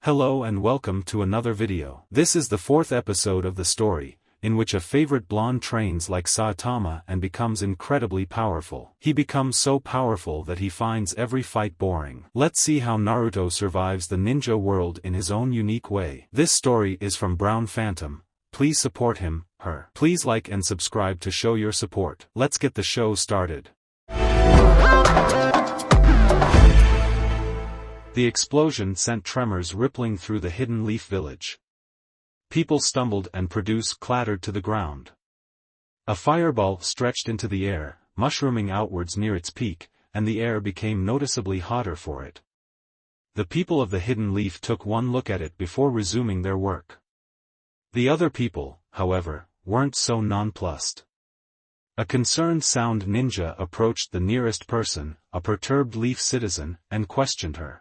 Hello and welcome to another video. This is the fourth episode of the story, in which a favorite blonde trains like Saitama and becomes incredibly powerful. He becomes so powerful that he finds every fight boring. Let's see how Naruto survives the ninja world in his own unique way. This story is from Brown Phantom. Please support him, her. Please like and subscribe to show your support. Let's get the show started. The explosion sent tremors rippling through the Hidden Leaf village. People stumbled and Produce clattered to the ground. A fireball stretched into the air, mushrooming outwards near its peak, and the air became noticeably hotter for it. The people of the Hidden Leaf took one look at it before resuming their work. The other people, however, weren't so nonplussed. A concerned sound ninja approached the nearest person, a perturbed leaf citizen, and questioned her.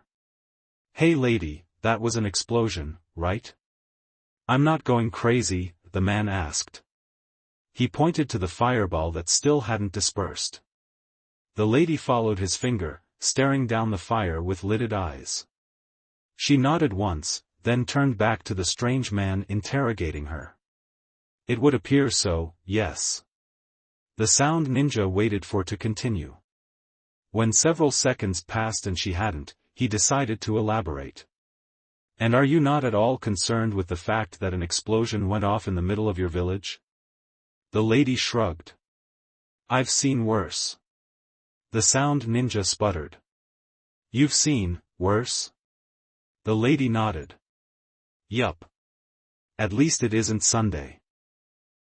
"Hey lady, that was an explosion, right?" "I'm not going crazy," the man asked. He pointed to the fireball that still hadn't dispersed. The lady followed his finger, staring down the fire with lidded eyes. She nodded once, then turned back to the strange man interrogating her. "It would appear so, yes." The sound ninja waited for to continue. When several seconds passed and she hadn't, he decided to elaborate. "And are you not at all concerned with the fact that an explosion went off in the middle of your village?" The lady shrugged. "I've seen worse." The sound ninja sputtered. "You've seen worse?" The lady nodded. "Yup. At least it isn't Sunday."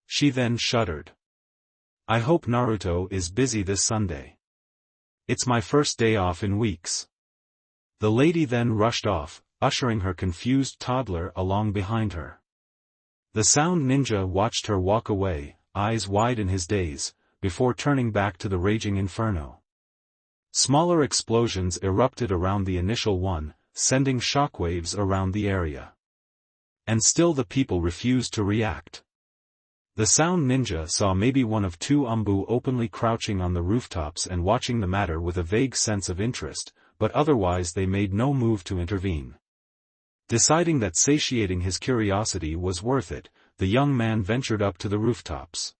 She then shuddered. "I hope Naruto is busy this Sunday. It's my first day off in weeks." The lady then rushed off, ushering her confused toddler along behind her. The sound ninja watched her walk away, eyes wide in his daze, before turning back to the raging inferno. Smaller explosions erupted around the initial one, sending shockwaves around the area. And still the people refused to react. The sound ninja saw maybe one of two Umbu openly crouching on the rooftops and watching the matter with a vague sense of interest, but otherwise they made no move to intervene. Deciding that satiating his curiosity was worth it, the young man ventured up to the rooftops.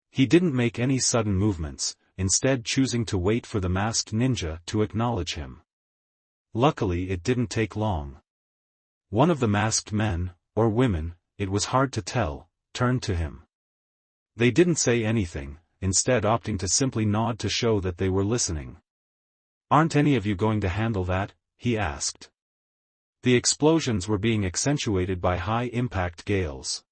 He didn't make any sudden movements, instead choosing to wait for the masked ninja to acknowledge him. Luckily it didn't take long. One of the masked men, or women, it was hard to tell, turned to him. They didn't say anything, instead opting to simply nod to show that they were listening. "Aren't any of you going to handle that?" he asked. The explosions were being accentuated by high-impact gales.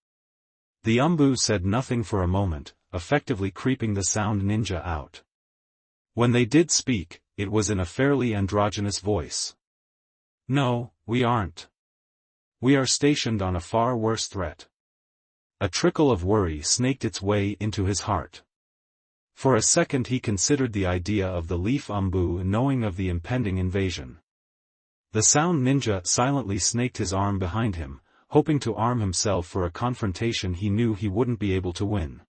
The Umbu said nothing for a moment, effectively creeping the sound ninja out. When they did speak, it was in a fairly androgynous voice. "No, we aren't. We are stationed on a far worse threat." A trickle of worry snaked its way into his heart. For a second he considered the idea of the Leaf Umbu knowing of the impending invasion. The sound ninja silently snaked his arm behind him, hoping to arm himself for a confrontation he knew he wouldn't be able to win.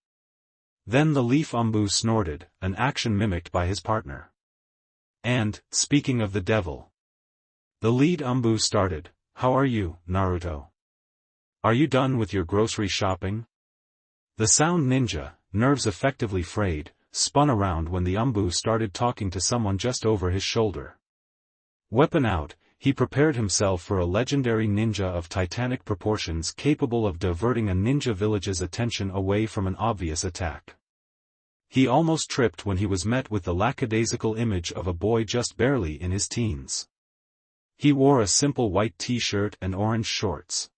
Then the Leaf Umbu snorted, an action mimicked by his partner. And, speaking of the devil, the lead Umbu started, "How are you, Naruto? Are you done with your grocery shopping?" The sound ninja, nerves effectively frayed, spun around when the Umbu started talking to someone just over his shoulder. Weapon out, he prepared himself for a legendary ninja of titanic proportions capable of diverting a ninja village's attention away from an obvious attack. He almost tripped when he was met with the lackadaisical image of a boy just barely in his teens. He wore a simple white t-shirt and orange shorts.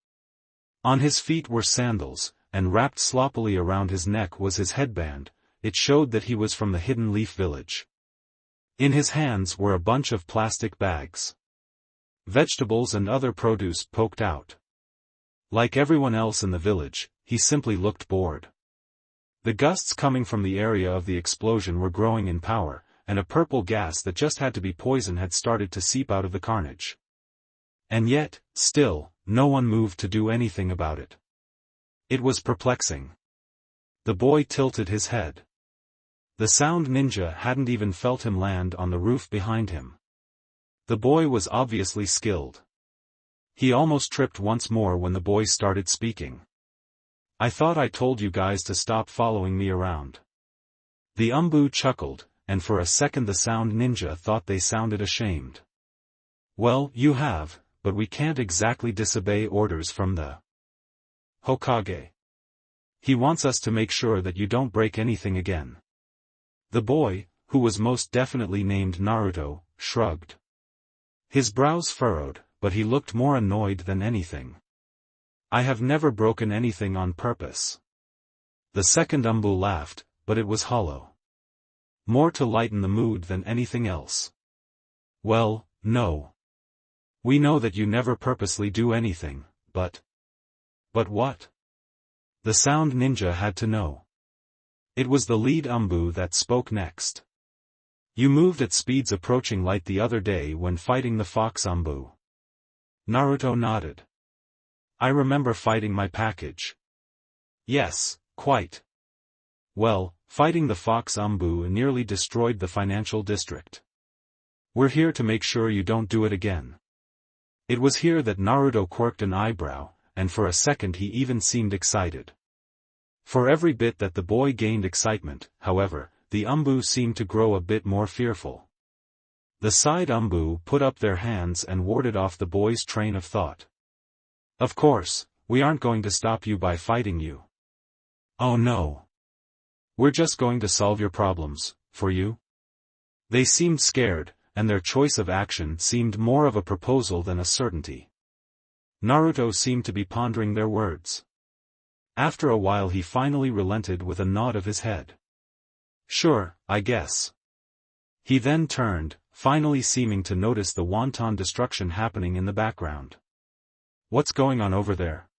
On his feet were sandals, and wrapped sloppily around his neck was his headband. It showed that he was from the Hidden Leaf village. In his hands were a bunch of plastic bags. Vegetables and other produce poked out. Like everyone else in the village, he simply looked bored. The gusts coming from the area of the explosion were growing in power, and a purple gas that just had to be poison had started to seep out of the carnage. And yet, still, no one moved to do anything about it. It was perplexing. The boy tilted his head. The sound ninja hadn't even felt him land on the roof behind him. The boy was obviously skilled. He almost tripped once more when the boy started speaking. I thought I told you guys to stop following me around. The Umbu chuckled, and for a second the sound ninja thought they sounded ashamed. Well, you have, but we can't exactly disobey orders from the Hokage. He wants us to make sure that you don't break anything again. The boy, who was most definitely named Naruto, shrugged. His brows furrowed, but he looked more annoyed than anything. I have never broken anything on purpose. The second Umbu laughed, but it was hollow. More to lighten the mood than anything else. Well, no. We know that you never purposely do anything, but... But what? The sound ninja had to know. It was the lead Umbu that spoke next. You moved at speeds approaching light the other day when fighting the fox Umbu. Naruto nodded. I remember fighting my package. Yes, quite. Well, fighting the fox Umbu nearly destroyed the financial district. We're here to make sure you don't do it again. It was here that Naruto quirked an eyebrow, and for a second he even seemed excited. For every bit that the boy gained excitement, however, the Umbu seemed to grow a bit more fearful. The side Umbu put up their hands and warded off the boy's train of thought. Of course, we aren't going to stop you by fighting you. Oh no. We're just going to solve your problems, for you. They seemed scared, and their choice of action seemed more of a proposal than a certainty. Naruto seemed to be pondering their words. After a while he finally relented with a nod of his head. Sure, I guess. He then turned, finally seeming to notice the wanton destruction happening in the background. What's going on over there?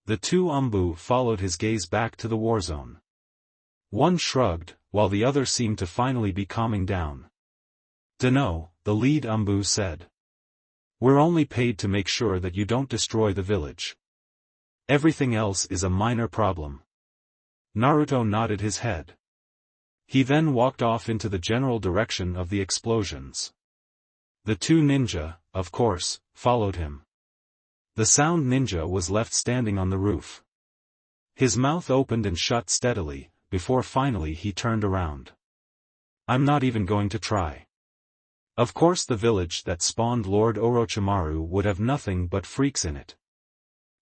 The two Umbu followed his gaze back to the war zone. One shrugged, while the other seemed to finally be calming down. Dunno, the lead Umbu said. We're only paid to make sure that you don't destroy the village. Everything else is a minor problem. Naruto nodded his head. He then walked off into the general direction of the explosions. The two ninja, of course, followed him. The sound ninja was left standing on the roof. His mouth opened and shut steadily, before finally he turned around. I'm not even going to try. Of course the village that spawned Lord Orochimaru would have nothing but freaks in it.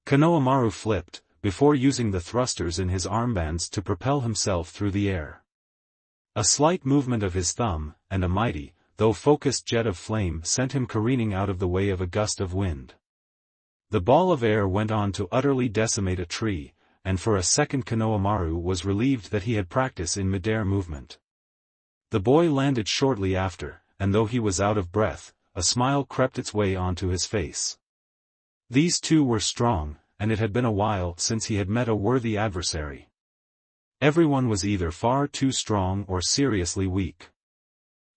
Konohamaru flipped, before using the thrusters in his armbands to propel himself through the air. A slight movement of his thumb, and a mighty, though focused jet of flame sent him careening out of the way of a gust of wind. The ball of air went on to utterly decimate a tree, and for a second Konohamaru was relieved that he had practice in midair movement. The boy landed shortly after, and though he was out of breath, a smile crept its way onto his face. These two were strong, and it had been a while since he had met a worthy adversary. Everyone was either far too strong or seriously weak.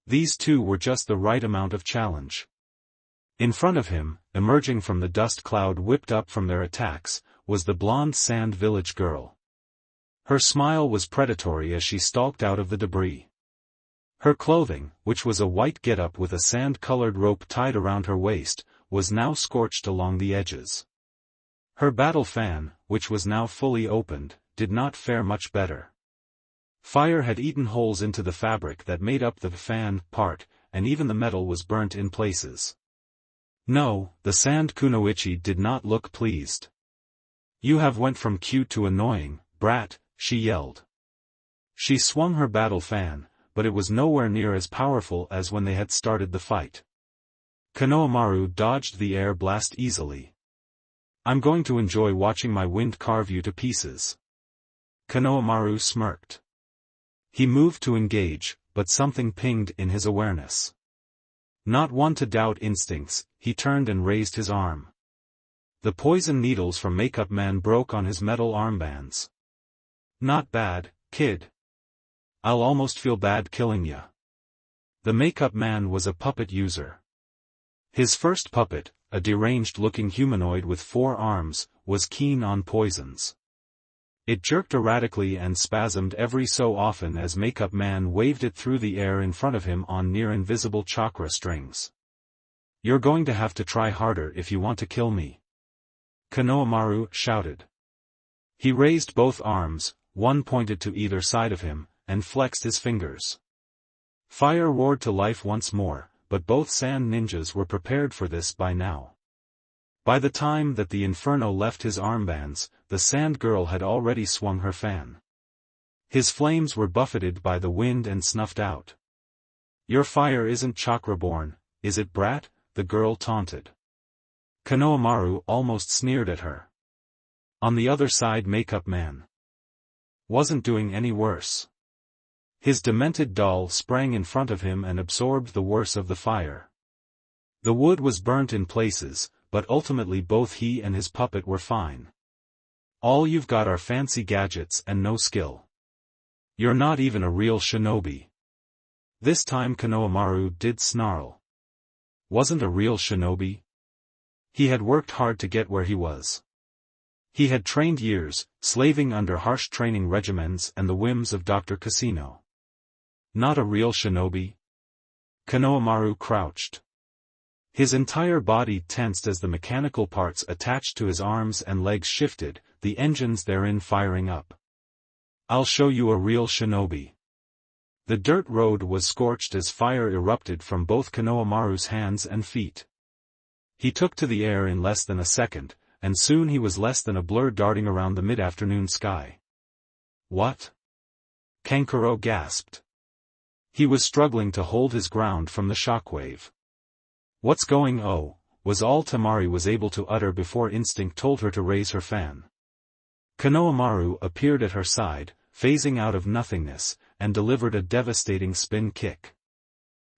These two were just the right amount of challenge. In front of him, emerging from the dust cloud whipped up from their attacks, was the blonde sand village girl. Her smile was predatory as she stalked out of the debris. Her clothing, which was a white getup with a sand-colored rope tied around her waist, was now scorched along the edges. Her battle fan, which was now fully opened, did not fare much better. Fire had eaten holes into the fabric that made up the fan part, and even the metal was burnt in places. No, the sand kunoichi did not look pleased. You have went from cute to annoying, brat, she yelled. She swung her battle fan, but it was nowhere near as powerful as when they had started the fight. Konohamaru dodged the air blast easily. I'm going to enjoy watching my wind carve you to pieces. Konohamaru smirked. He moved to engage, but something pinged in his awareness. Not one to doubt instincts, he turned and raised his arm. The poison needles from Makeup Man broke on his metal armbands. Not bad, kid. I'll almost feel bad killing ya. The Makeup Man was a puppet user. His first puppet, a deranged-looking humanoid with 4 arms, was keen on poisons. It jerked erratically and spasmed every so often as Makeup Man waved it through the air in front of him on near-invisible chakra strings. You're going to have to try harder if you want to kill me. Konohamaru shouted. He raised both arms, one pointed to either side of him, and flexed his fingers. Fire roared to life once more, but both sand ninjas were prepared for this by now. By the time that the inferno left his armbands, the sand girl had already swung her fan. His flames were buffeted by the wind and snuffed out. Your fire isn't chakra-born, is it, brat? The girl taunted. Konohamaru almost sneered at her. On the other side, Makeup Man wasn't doing any worse. His demented doll sprang in front of him and absorbed the worst of the fire. The wood was burnt in places, but ultimately both he and his puppet were fine. All you've got are fancy gadgets and no skill. You're not even a real shinobi. This time Konohamaru did snarl. Wasn't a real shinobi? He had worked hard to get where he was. He had trained years, slaving under harsh training regimens and the whims of Dr. Casino. Not a real shinobi? Konohamaru crouched. His entire body tensed as the mechanical parts attached to his arms and legs shifted, the engines therein firing up. I'll show you a real shinobi. The dirt road was scorched as fire erupted from both Konohamaru's hands and feet. He took to the air in less than a second, and soon he was less than a blur darting around the mid-afternoon sky. What? Kankuro gasped. He was struggling to hold his ground from the shockwave. What's going on? Was all Temari was able to utter before instinct told her to raise her fan. Konohamaru appeared at her side, phasing out of nothingness, and delivered a devastating spin kick.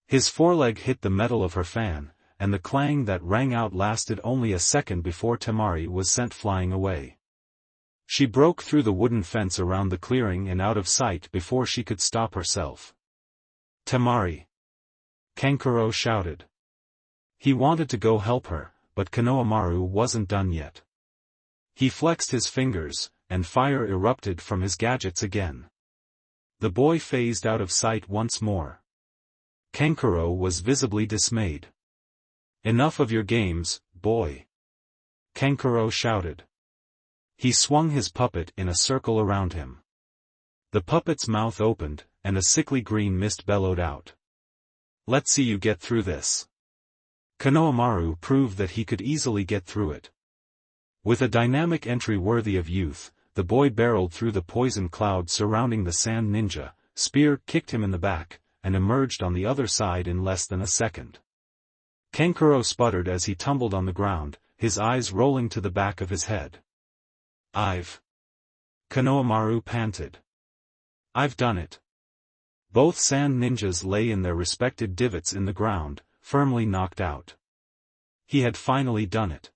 His foreleg hit the metal of her fan, and the clang that rang out lasted only a second before Temari was sent flying away. She broke through the wooden fence around the clearing and out of sight before she could stop herself. Temari! Kankuro shouted. He wanted to go help her, but Konohamaru wasn't done yet. He flexed his fingers, and fire erupted from his gadgets again. The boy phased out of sight once more. Kankuro was visibly dismayed. Enough of your games, boy! Kankuro shouted. He swung his puppet in a circle around him. The puppet's mouth opened, and a sickly green mist bellowed out. Let's see you get through this. Konohamaru proved that he could easily get through it. With a dynamic entry worthy of youth, the boy barreled through the poison cloud surrounding the sand ninja, spear kicked him in the back, and emerged on the other side in less than a second. Kankuro sputtered as he tumbled on the ground, his eyes rolling to the back of his head. Konohamaru panted. I've done it. Both sand ninjas lay in their respective divots in the ground, firmly knocked out. He had finally done it.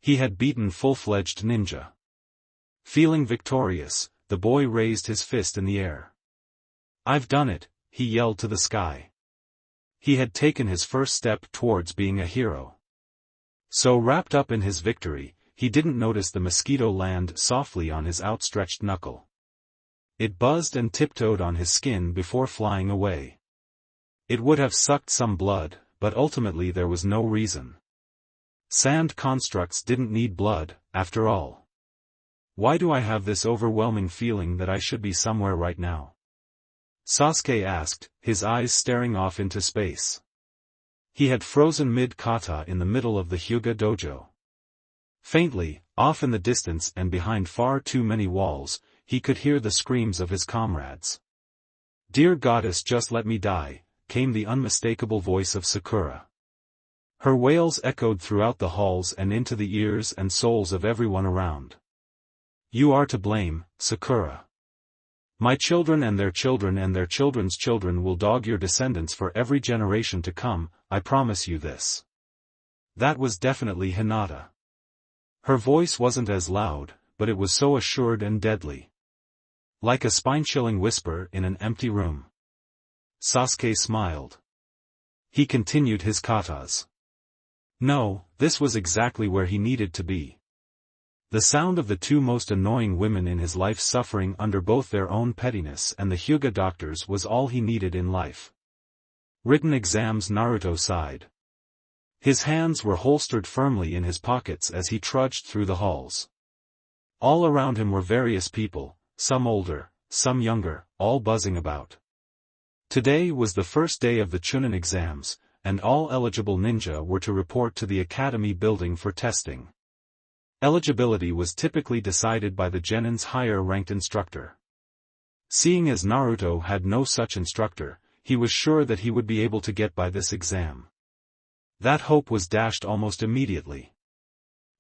He had beaten full-fledged ninja. Feeling victorious, the boy raised his fist in the air. I've done it, he yelled to the sky. He had taken his first step towards being a hero. So wrapped up in his victory, he didn't notice the mosquito land softly on his outstretched knuckle. It buzzed and tiptoed on his skin before flying away. It would have sucked some blood, but ultimately there was no reason. Sand constructs didn't need blood, after all. Why do I have this overwhelming feeling that I should be somewhere right now? Sasuke asked, his eyes staring off into space. He had frozen mid-kata in the middle of the Hyuga dojo. Faintly, off in the distance and behind far too many walls, he could hear the screams of his comrades. Dear goddess, just let me die, came the unmistakable voice of Sakura. Her wails echoed throughout the halls and into the ears and souls of everyone around. You are to blame, Sakura. My children and their children and their children's children will dog your descendants for every generation to come, I promise you this. That was definitely Hinata. Her voice wasn't as loud, but it was so assured and deadly. Like a spine-chilling whisper in an empty room. Sasuke smiled. He continued his katas. No, this was exactly where he needed to be. The sound of the two most annoying women in his life suffering under both their own pettiness and the Hyuga doctors was all he needed in life. Written exams. Naruto sighed. His hands were holstered firmly in his pockets as he trudged through the halls. All around him were various people, some older, some younger, all buzzing about. Today was the first day of the Chunin exams, and all eligible ninja were to report to the academy building for testing. Eligibility was typically decided by the genin's higher-ranked instructor. Seeing as Naruto had no such instructor, he was sure that he would be able to get by this exam. That hope was dashed almost immediately.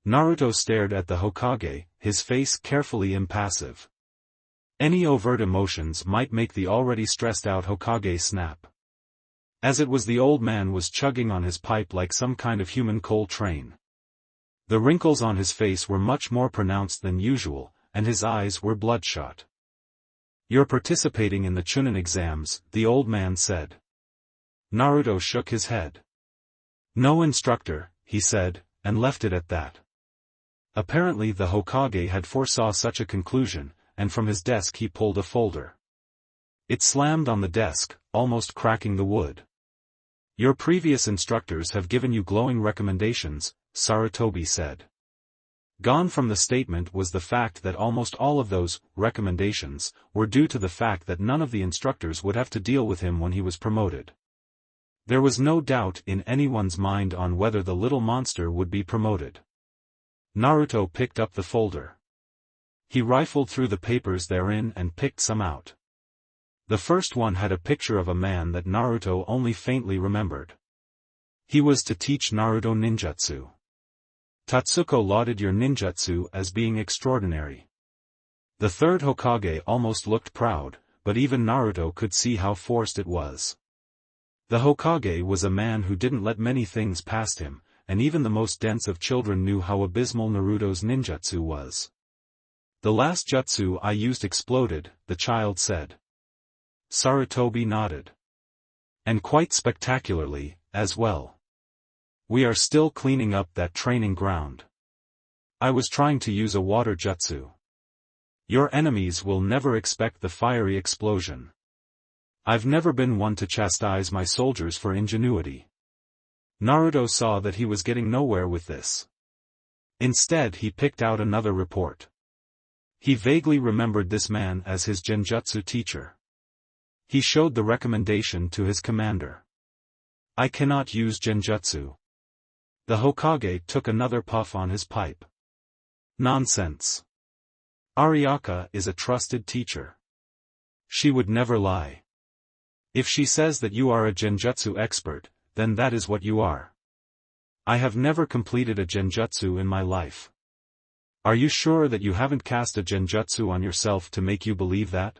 Naruto stared at the Hokage, his face carefully impassive. Any overt emotions might make the already stressed-out Hokage snap. As it was, the old man was chugging on his pipe like some kind of human coal train. The wrinkles on his face were much more pronounced than usual, and his eyes were bloodshot. "You're participating in the Chunin exams," the old man said. Naruto shook his head. "No instructor," he said, and left it at that. Apparently the Hokage had foresaw such a conclusion, and from his desk he pulled a folder. It slammed on the desk, almost cracking the wood. "Your previous instructors have given you glowing recommendations," Sarutobi said. Gone from the statement was the fact that almost all of those recommendations were due to the fact that none of the instructors would have to deal with him when he was promoted. There was no doubt in anyone's mind on whether the little monster would be promoted. Naruto picked up the folder. He rifled through the papers therein and picked some out. The first one had a picture of a man that Naruto only faintly remembered. He was to teach Naruto ninjutsu. Tatsuko lauded your ninjutsu as being extraordinary. The third Hokage almost looked proud, but even Naruto could see how forced it was. The Hokage was a man who didn't let many things past him, and even the most dense of children knew how abysmal Naruto's ninjutsu was. "The last jutsu I used exploded," the child said. Sarutobi nodded. "And quite spectacularly, as well. We are still cleaning up that training ground. I was trying to use a water jutsu. Your enemies will never expect the fiery explosion. I've never been one to chastise my soldiers for ingenuity." Naruto saw that he was getting nowhere with this. Instead he picked out another report. He vaguely remembered this man as his genjutsu teacher. He showed the recommendation to his commander. "I cannot use genjutsu." The Hokage took another puff on his pipe. "Nonsense. Ariaka is a trusted teacher. She would never lie. If she says that you are a genjutsu expert, then that is what you are. I have never completed a genjutsu in my life. Are you sure that you haven't cast a genjutsu on yourself to make you believe that?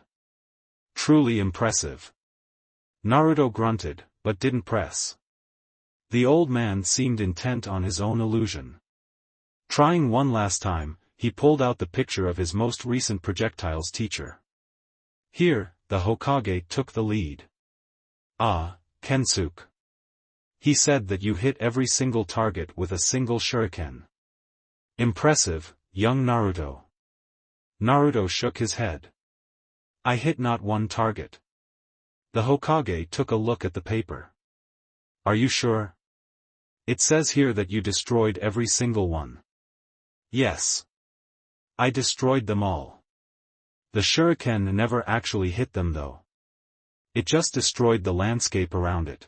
Truly impressive." Naruto grunted, but didn't press. The old man seemed intent on his own illusion. Trying one last time, he pulled out the picture of his most recent projectiles teacher. Here, the Hokage took the lead. "Ah, Kensuke. He said that you hit every single target with a single shuriken. Impressive, young Naruto." Naruto shook his head. "I hit not one target." The Hokage took a look at the paper. "Are you sure? It says here that you destroyed every single one." "Yes. I destroyed them all. The shuriken never actually hit them though. It just destroyed the landscape around it."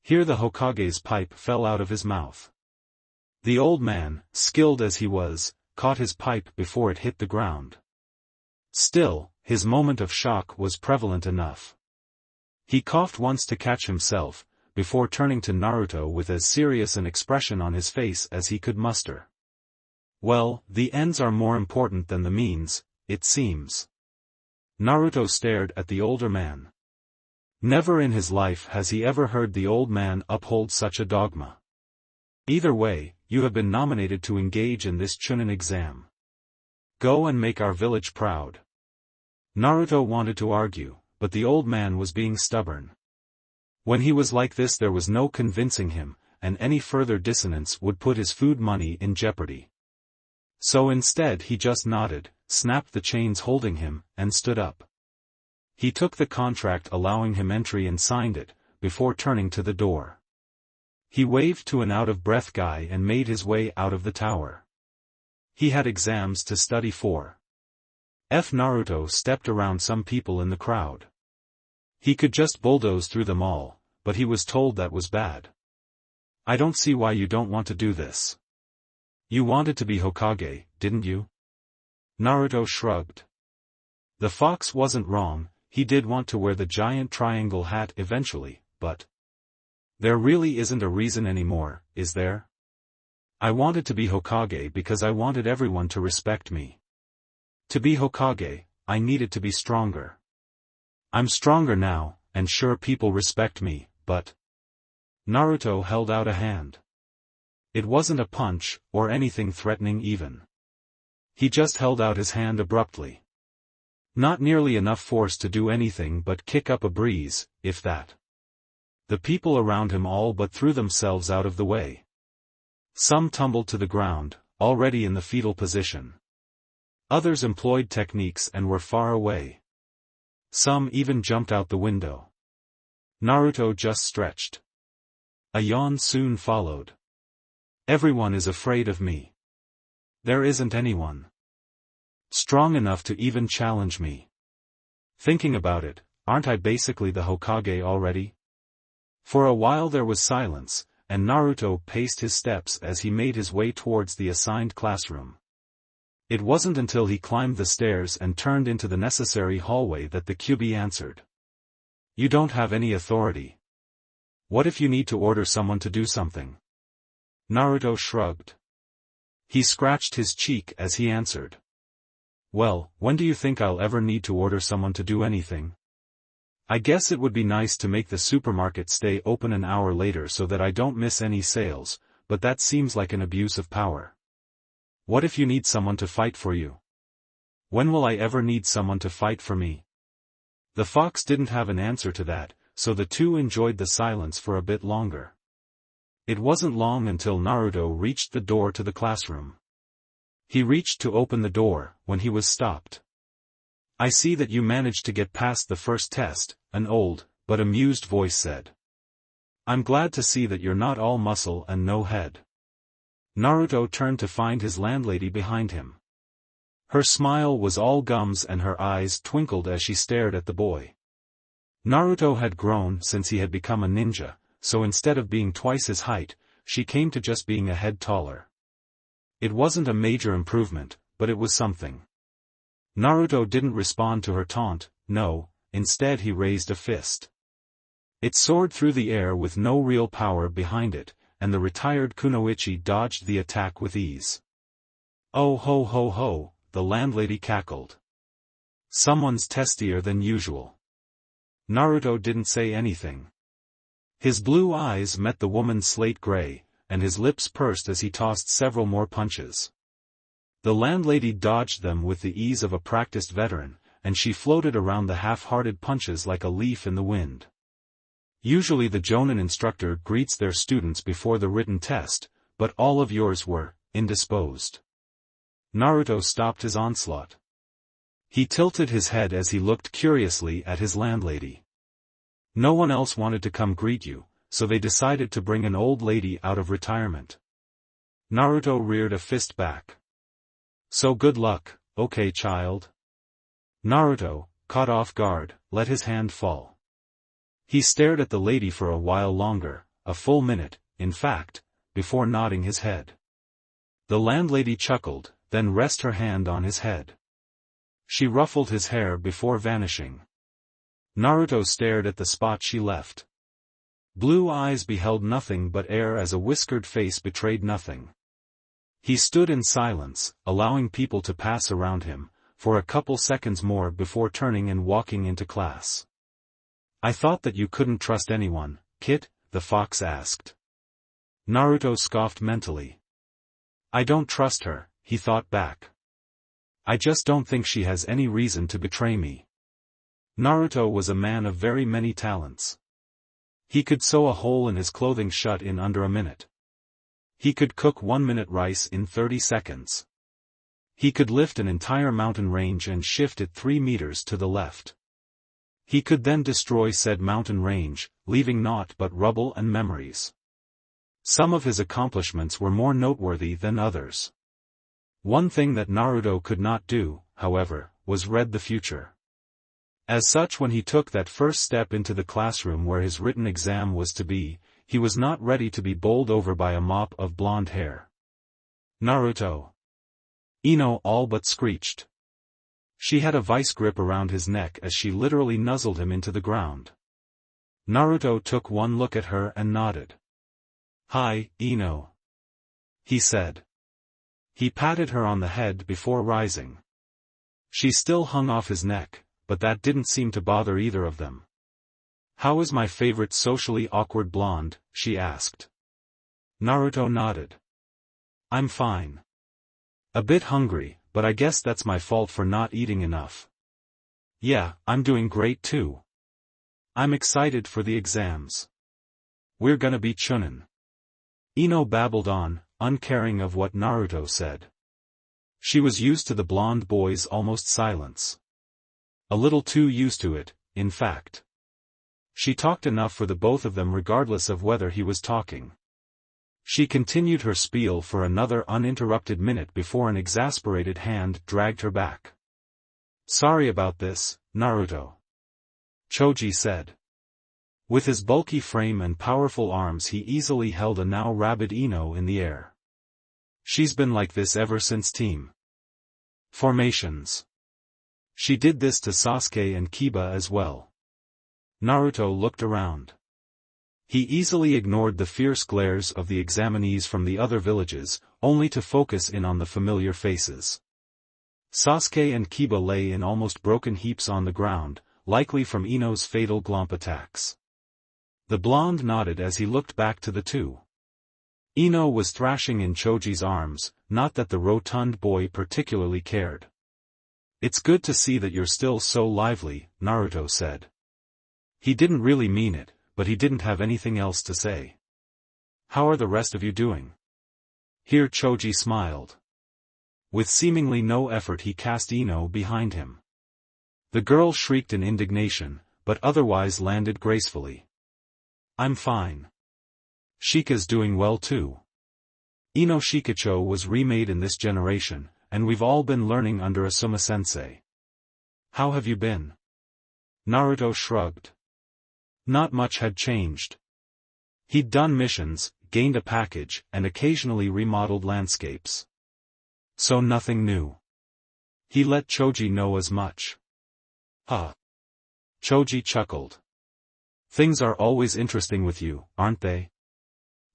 Here the Hokage's pipe fell out of his mouth. The old man, skilled as he was, caught his pipe before it hit the ground. Still, his moment of shock was prevalent enough. He coughed once to catch himself, before turning to Naruto with as serious an expression on his face as he could muster. "Well, the ends are more important than the means, it seems." Naruto stared at the older man. Never in his life has he ever heard the old man uphold such a dogma. "Either way, you have been nominated to engage in this Chunin exam. Go and make our village proud." Naruto wanted to argue, but the old man was being stubborn. When he was like this there was no convincing him, and any further dissonance would put his food money in jeopardy. So instead he just nodded, snapped the chains holding him, and stood up. He took the contract allowing him entry and signed it, before turning to the door. He waved to an out-of-breath guy and made his way out of the tower. He had exams to study for. Naruto stepped around some people in the crowd. He could just bulldoze through them all, but he was told that was bad. I don't see why you don't want to do this. You wanted to be Hokage, didn't you? Naruto shrugged. The fox wasn't wrong, he did want to wear the giant triangle hat eventually, but there really isn't a reason anymore, is there? I wanted to be Hokage because I wanted everyone to respect me. To be Hokage, I needed to be stronger. I'm stronger now, and sure people respect me, but Naruto held out a hand. It wasn't a punch, or anything threatening even. He just held out his hand abruptly. Not nearly enough force to do anything but kick up a breeze, if that. The people around him all but threw themselves out of the way. Some tumbled to the ground, already in the fetal position. Others employed techniques and were far away. Some even jumped out the window. Naruto just stretched. A yawn soon followed. Everyone is afraid of me. There isn't anyone strong enough to even challenge me. Thinking about it, aren't I basically the Hokage already? For a while there was silence, and Naruto paced his steps as he made his way towards the assigned classroom. It wasn't until he climbed the stairs and turned into the necessary hallway that the Kyuubi answered. You don't have any authority. What if you need to order someone to do something? Naruto shrugged. He scratched his cheek as he answered. Well, when do you think I'll ever need to order someone to do anything? I guess it would be nice to make the supermarket stay open an hour later so that I don't miss any sales, but that seems like an abuse of power. What if you need someone to fight for you? When will I ever need someone to fight for me? The fox didn't have an answer to that, so the two enjoyed the silence for a bit longer. It wasn't long until Naruto reached the door to the classroom. He reached to open the door, when he was stopped. I see that you managed to get past the first test, an old, but amused voice said. I'm glad to see that you're not all muscle and no head. Naruto turned to find his landlady behind him. Her smile was all gums and her eyes twinkled as she stared at the boy. Naruto had grown since he had become a ninja, so instead of being twice his height, she came to just being a head taller. It wasn't a major improvement, but it was something. Naruto didn't respond to her taunt, no, instead he raised a fist. It soared through the air with no real power behind it, and the retired kunoichi dodged the attack with ease. Oh ho ho ho, the landlady cackled. Someone's testier than usual. Naruto didn't say anything. His blue eyes met the woman's slate gray, and his lips pursed as he tossed several more punches. The landlady dodged them with the ease of a practiced veteran, and she floated around the half-hearted punches like a leaf in the wind. Usually the Jonin instructor greets their students before the written test, but all of yours were indisposed. Naruto stopped his onslaught. He tilted his head as he looked curiously at his landlady. No one else wanted to come greet you, so they decided to bring an old lady out of retirement. Naruto reared a fist back. So good luck, okay child? Naruto, caught off guard, let his hand fall. He stared at the lady for a while longer, a full minute, in fact, before nodding his head. The landlady chuckled, then rested her hand on his head. She ruffled his hair before vanishing. Naruto stared at the spot she left. Blue eyes beheld nothing but air as a whiskered face betrayed nothing. He stood in silence, allowing people to pass around him, for a couple seconds more before turning and walking into class. I thought that you couldn't trust anyone, Kit, the fox asked. Naruto scoffed mentally. I don't trust her, he thought back. I just don't think she has any reason to betray me. Naruto was a man of very many talents. He could sew a hole in his clothing shut in under a minute. He could cook 1-minute rice in 30 seconds. He could lift an entire mountain range and shift it 3 meters to the left. He could then destroy said mountain range, leaving naught but rubble and memories. Some of his accomplishments were more noteworthy than others. One thing that Naruto could not do, however, was read the future. As such, when he took that first step into the classroom where his written exam was to be, he was not ready to be bowled over by a mop of blonde hair. Naruto! Ino all but screeched. She had a vice grip around his neck as she literally nuzzled him into the ground. Naruto took one look at her and nodded. "Hi, Ino," he said. He patted her on the head before rising. She still hung off his neck, but that didn't seem to bother either of them. "How is my favorite socially awkward blonde?" she asked. Naruto nodded. "I'm fine. A bit hungry, but I guess that's my fault for not eating enough." "Yeah, I'm doing great too. I'm excited for the exams. We're gonna be chunin." Ino babbled on, uncaring of what Naruto said. She was used to the blonde boy's almost silence. A little too used to it, in fact. She talked enough for the both of them regardless of whether he was talking. She continued her spiel for another uninterrupted minute before an exasperated hand dragged her back. "Sorry about this, Naruto," Choji said. With his bulky frame and powerful arms he easily held a now rabid Ino in the air. She's been like this ever since team formations. She did this to Sasuke and Kiba as well. Naruto looked around. He easily ignored the fierce glares of the examinees from the other villages, only to focus in on the familiar faces. Sasuke and Kiba lay in almost broken heaps on the ground, likely from Ino's fatal glomp attacks. The blonde nodded as he looked back to the two. Ino was thrashing in Choji's arms, not that the rotund boy particularly cared. "It's good to see that you're still so lively," Naruto said. He didn't really mean it, but he didn't have anything else to say. "How are the rest of you doing?" Here Choji smiled. With seemingly no effort he cast Ino behind him. The girl shrieked in indignation, but otherwise landed gracefully. "I'm fine. Shika's doing well too. Ino Shikacho was remade in this generation, and we've all been learning under Asuma-sensei. How have you been?" Naruto shrugged. Not much had changed. He'd done missions, gained a package, and occasionally remodeled landscapes. So nothing new. He let Choji know as much. "Huh." Choji chuckled. "Things are always interesting with you, aren't they?"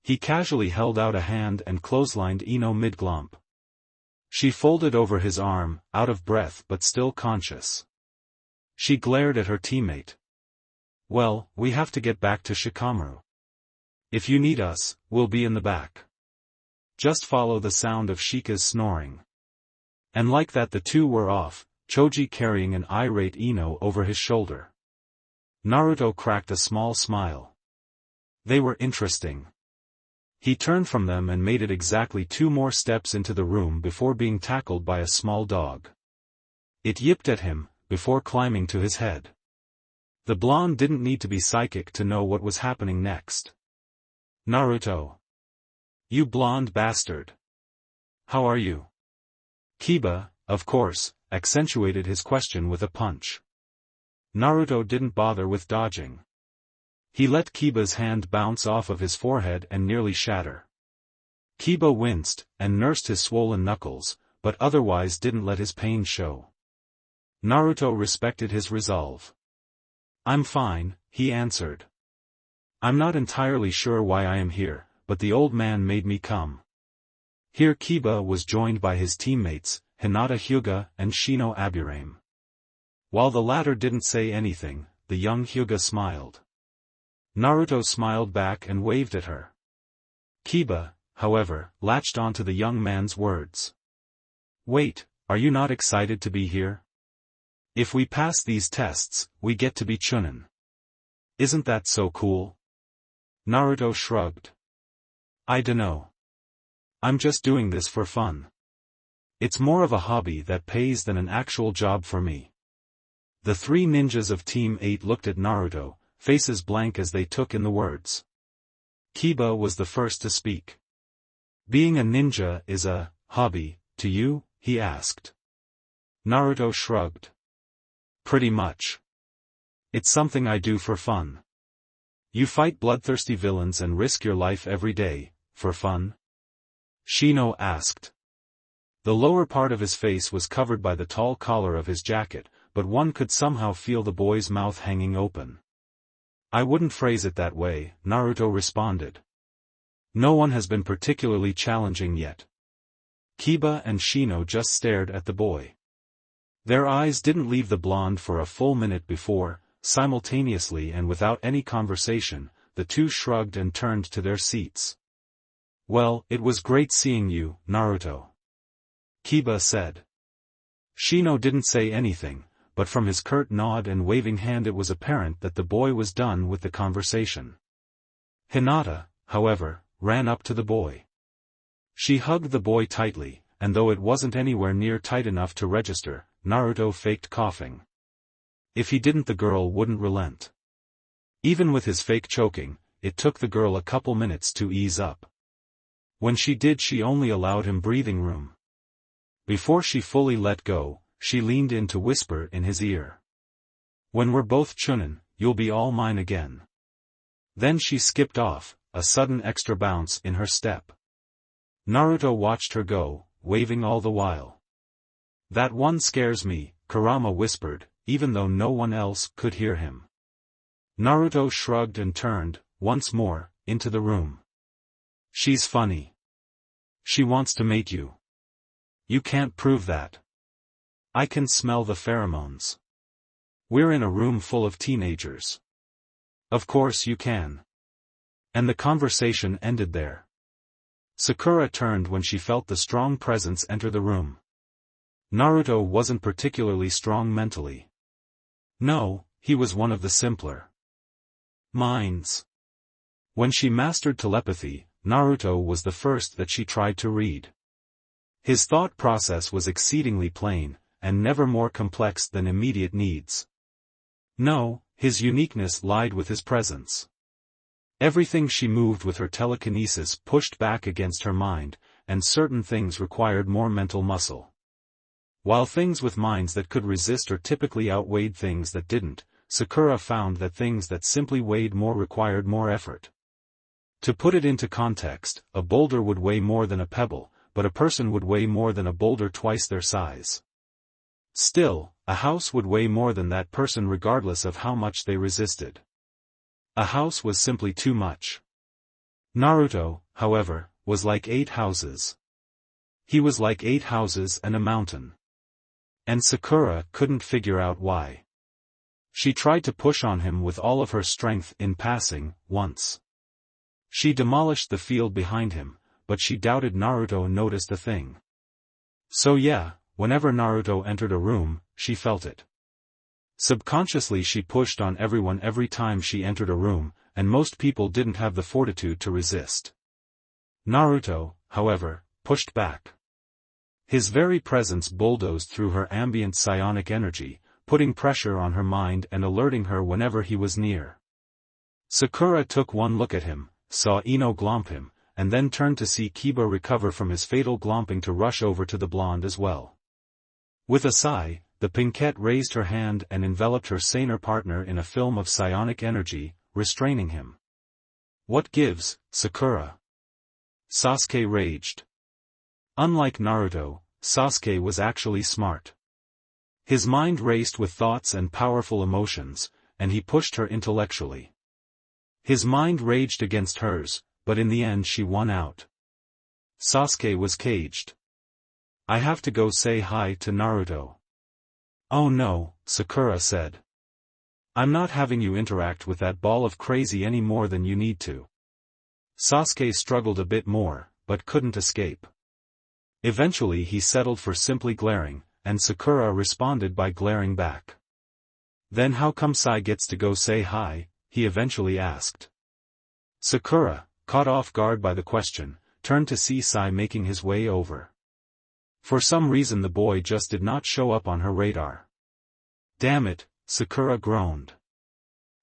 He casually held out a hand and clotheslined Ino mid-glomp. She folded over his arm, out of breath but still conscious. She glared at her teammate. "Well, we have to get back to Shikamaru. If you need us, we'll be in the back. Just follow the sound of Shika's snoring." And like that the two were off, Choji carrying an irate Ino over his shoulder. Naruto cracked a small smile. They were interesting. He turned from them and made it exactly 2 more steps into the room before being tackled by a small dog. It yipped at him, before climbing to his head. The blonde didn't need to be psychic to know what was happening next. "Naruto. You blonde bastard. How are you?" Kiba, of course, accentuated his question with a punch. Naruto didn't bother with dodging. He let Kiba's hand bounce off of his forehead and nearly shatter. Kiba winced, and nursed his swollen knuckles, but otherwise didn't let his pain show. Naruto respected his resolve. "I'm fine," he answered. "I'm not entirely sure why I am here, but the old man made me come." Here Kiba was joined by his teammates, Hinata Hyuga and Shino Aburame. While the latter didn't say anything, the young Hyuga smiled. Naruto smiled back and waved at her. Kiba, however, latched onto the young man's words. "Wait, are you not excited to be here? If we pass these tests, we get to be chunin. Isn't that so cool?" Naruto shrugged. "I dunno. I'm just doing this for fun. It's more of a hobby that pays than an actual job for me." The 3 ninjas of Team 8 looked at Naruto, faces blank as they took in the words. Kiba was the first to speak. Being a ninja is a hobby to you? He asked. Naruto shrugged. Pretty much. It's something I do for fun. You fight bloodthirsty villains and risk your life every day, for fun? Shino asked. The lower part of his face was covered by the tall collar of his jacket, but one could somehow feel the boy's mouth hanging open. I wouldn't phrase it that way, Naruto responded. No one has been particularly challenging yet. Kiba and Shino just stared at the boy. Their eyes didn't leave the blonde for a full minute before, simultaneously and without any conversation, the two shrugged and turned to their seats. Well, it was great seeing you, Naruto. Kiba said. Shino didn't say anything, but from his curt nod and waving hand it was apparent that the boy was done with the conversation. Hinata, however, ran up to the boy. She hugged the boy tightly, and though it wasn't anywhere near tight enough to register, Naruto faked coughing. If he didn't, the girl wouldn't relent. Even with his fake choking, it took the girl a couple minutes to ease up. When she did, she only allowed him breathing room. Before she fully let go, she leaned in to whisper in his ear. When we're both chunin, you'll be all mine again. Then she skipped off, a sudden extra bounce in her step. Naruto watched her go, waving all the while. That one scares me, Kurama whispered, even though no one else could hear him. Naruto shrugged and turned, once more, into the room. She's funny. She wants to mate you. You can't prove that. I can smell the pheromones. We're in a room full of teenagers. Of course you can. And the conversation ended there. Sakura turned when she felt the strong presence enter the room. Naruto wasn't particularly strong mentally. No, he was one of the simpler minds. When she mastered telepathy, Naruto was the first that she tried to read. His thought process was exceedingly plain, and never more complex than immediate needs. No, his uniqueness lied with his presence. Everything she moved with her telekinesis pushed back against her mind, and certain things required more mental muscle. While things with minds that could resist or typically outweighed things that didn't, Sakura found that things that simply weighed more required more effort. To put it into context, a boulder would weigh more than a pebble, but a person would weigh more than a boulder twice their size. Still, a house would weigh more than that person regardless of how much they resisted. A house was simply too much. Naruto, however, was like 8 houses. He was like 8 houses and a mountain. And Sakura couldn't figure out why. She tried to push on him with all of her strength in passing, once. She demolished the field behind him, but she doubted Naruto noticed a thing. So yeah, whenever Naruto entered a room, she felt it. Subconsciously she pushed on everyone every time she entered a room, and most people didn't have the fortitude to resist. Naruto, however, pushed back. His very presence bulldozed through her ambient psionic energy, putting pressure on her mind and alerting her whenever he was near. Sakura took one look at him, saw Ino glomp him, and then turned to see Kiba recover from his fatal glomping to rush over to the blonde as well. With a sigh, the pinkette raised her hand and enveloped her saner partner in a film of psionic energy, restraining him. What gives, Sakura? Sasuke raged. Unlike Naruto, Sasuke was actually smart. His mind raced with thoughts and powerful emotions, and he pushed her intellectually. His mind raged against hers, but in the end she won out. Sasuke was caged. I have to go say hi to Naruto. Oh no, Sakura said. I'm not having you interact with that ball of crazy any more than you need to. Sasuke struggled a bit more, but couldn't escape. Eventually he settled for simply glaring, and Sakura responded by glaring back. Then how come Sai gets to go say hi, he eventually asked. Sakura, caught off guard by the question, turned to see Sai making his way over. For some reason the boy just did not show up on her radar. Damn it, Sakura groaned.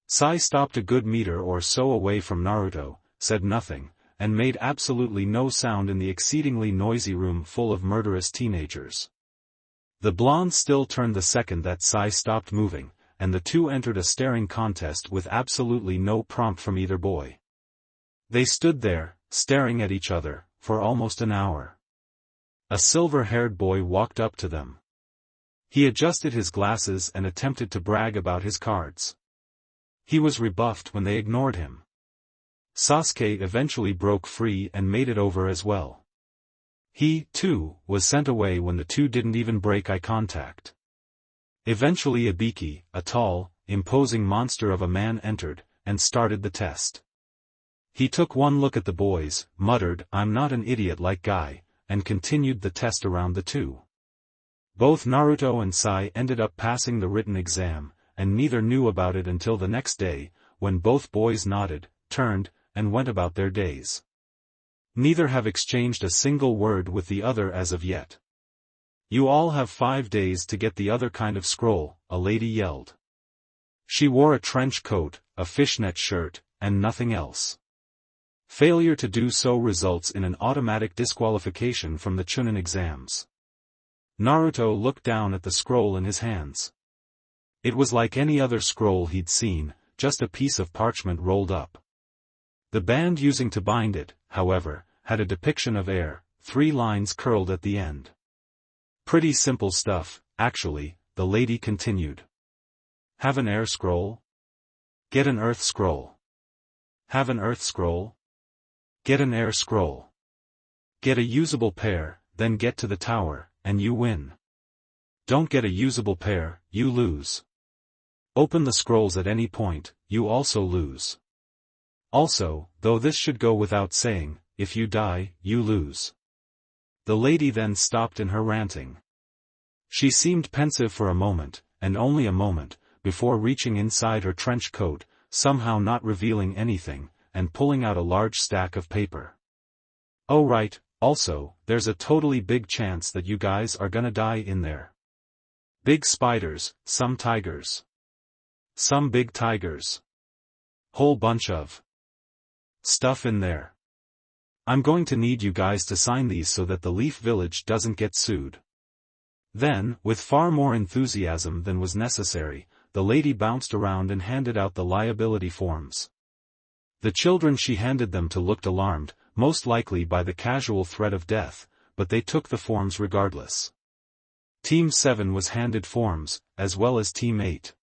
Sai stopped a good meter or so away from Naruto, said nothing, and made absolutely no sound in the exceedingly noisy room full of murderous teenagers. The blonde still turned the second that Sai stopped moving, and the two entered a staring contest with absolutely no prompt from either boy. They stood there, staring at each other, for almost an hour. A silver-haired boy walked up to them. He adjusted his glasses and attempted to brag about his cards. He was rebuffed when they ignored him. Sasuke eventually broke free and made it over as well. He, too, was sent away when the two didn't even break eye contact. Eventually Ibiki, a tall, imposing monster of a man entered, and started the test. He took one look at the boys, muttered, "I'm not an idiot like Guy," and continued the test around the two. Both Naruto and Sai ended up passing the written exam, and neither knew about it until the next day, when both boys nodded, turned, and went about their days. Neither have exchanged a single word with the other as of yet. "You all have 5 days to get the other kind of scroll," a lady yelled. She wore a trench coat, a fishnet shirt, and nothing else. Failure to do so results in an automatic disqualification from the Chunin exams. Naruto looked down at the scroll in his hands. It was like any other scroll he'd seen, just a piece of parchment rolled up. The band using to bind it, however, had a depiction of air, 3 lines curled at the end. "Pretty simple stuff, actually," the lady continued. "Have an air scroll? Get an earth scroll. Have an earth scroll? Get an air scroll. Get a usable pair, then get to the tower, and you win. Don't get a usable pair, you lose. Open the scrolls at any point, you also lose. Also, though this should go without saying, if you die, you lose." The lady then stopped in her ranting. She seemed pensive for a moment, and only a moment, before reaching inside her trench coat, somehow not revealing anything, and pulling out a large stack of paper. "Oh right, also, there's a totally big chance that you guys are gonna die in there. Big spiders, some tigers. Some big tigers. Whole bunch of stuff in there. I'm going to need you guys to sign these so that the Leaf Village doesn't get sued." Then, with far more enthusiasm than was necessary, the lady bounced around and handed out the liability forms. The children she handed them to looked alarmed, most likely by the casual threat of death, but they took the forms regardless. Team 7 was handed forms, as well as Team 8.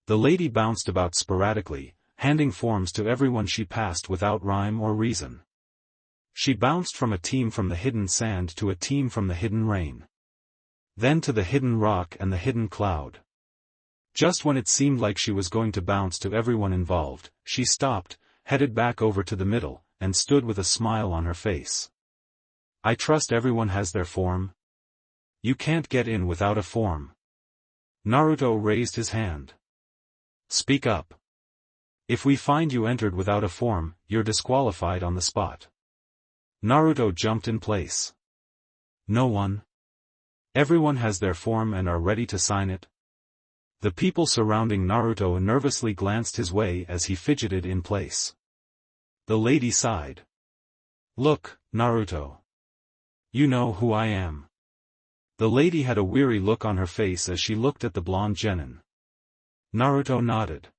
The lady bounced about sporadically, handing forms to everyone she passed without rhyme or reason. She bounced from a team from the hidden sand to a team from the hidden rain. Then to the hidden rock and the hidden cloud. Just when it seemed like she was going to bounce to everyone involved, she stopped, headed back over to the middle, and stood with a smile on her face. "I trust everyone has their form? You can't get in without a form." Naruto raised his hand. "Speak up. If we find you entered without a form, you're disqualified on the spot." Naruto jumped in place. "No one? Everyone has their form and are ready to sign it?" The people surrounding Naruto nervously glanced his way as he fidgeted in place. The lady sighed. "Look, Naruto. You know who I am." The lady had a weary look on her face as she looked at the blonde genin. Naruto nodded.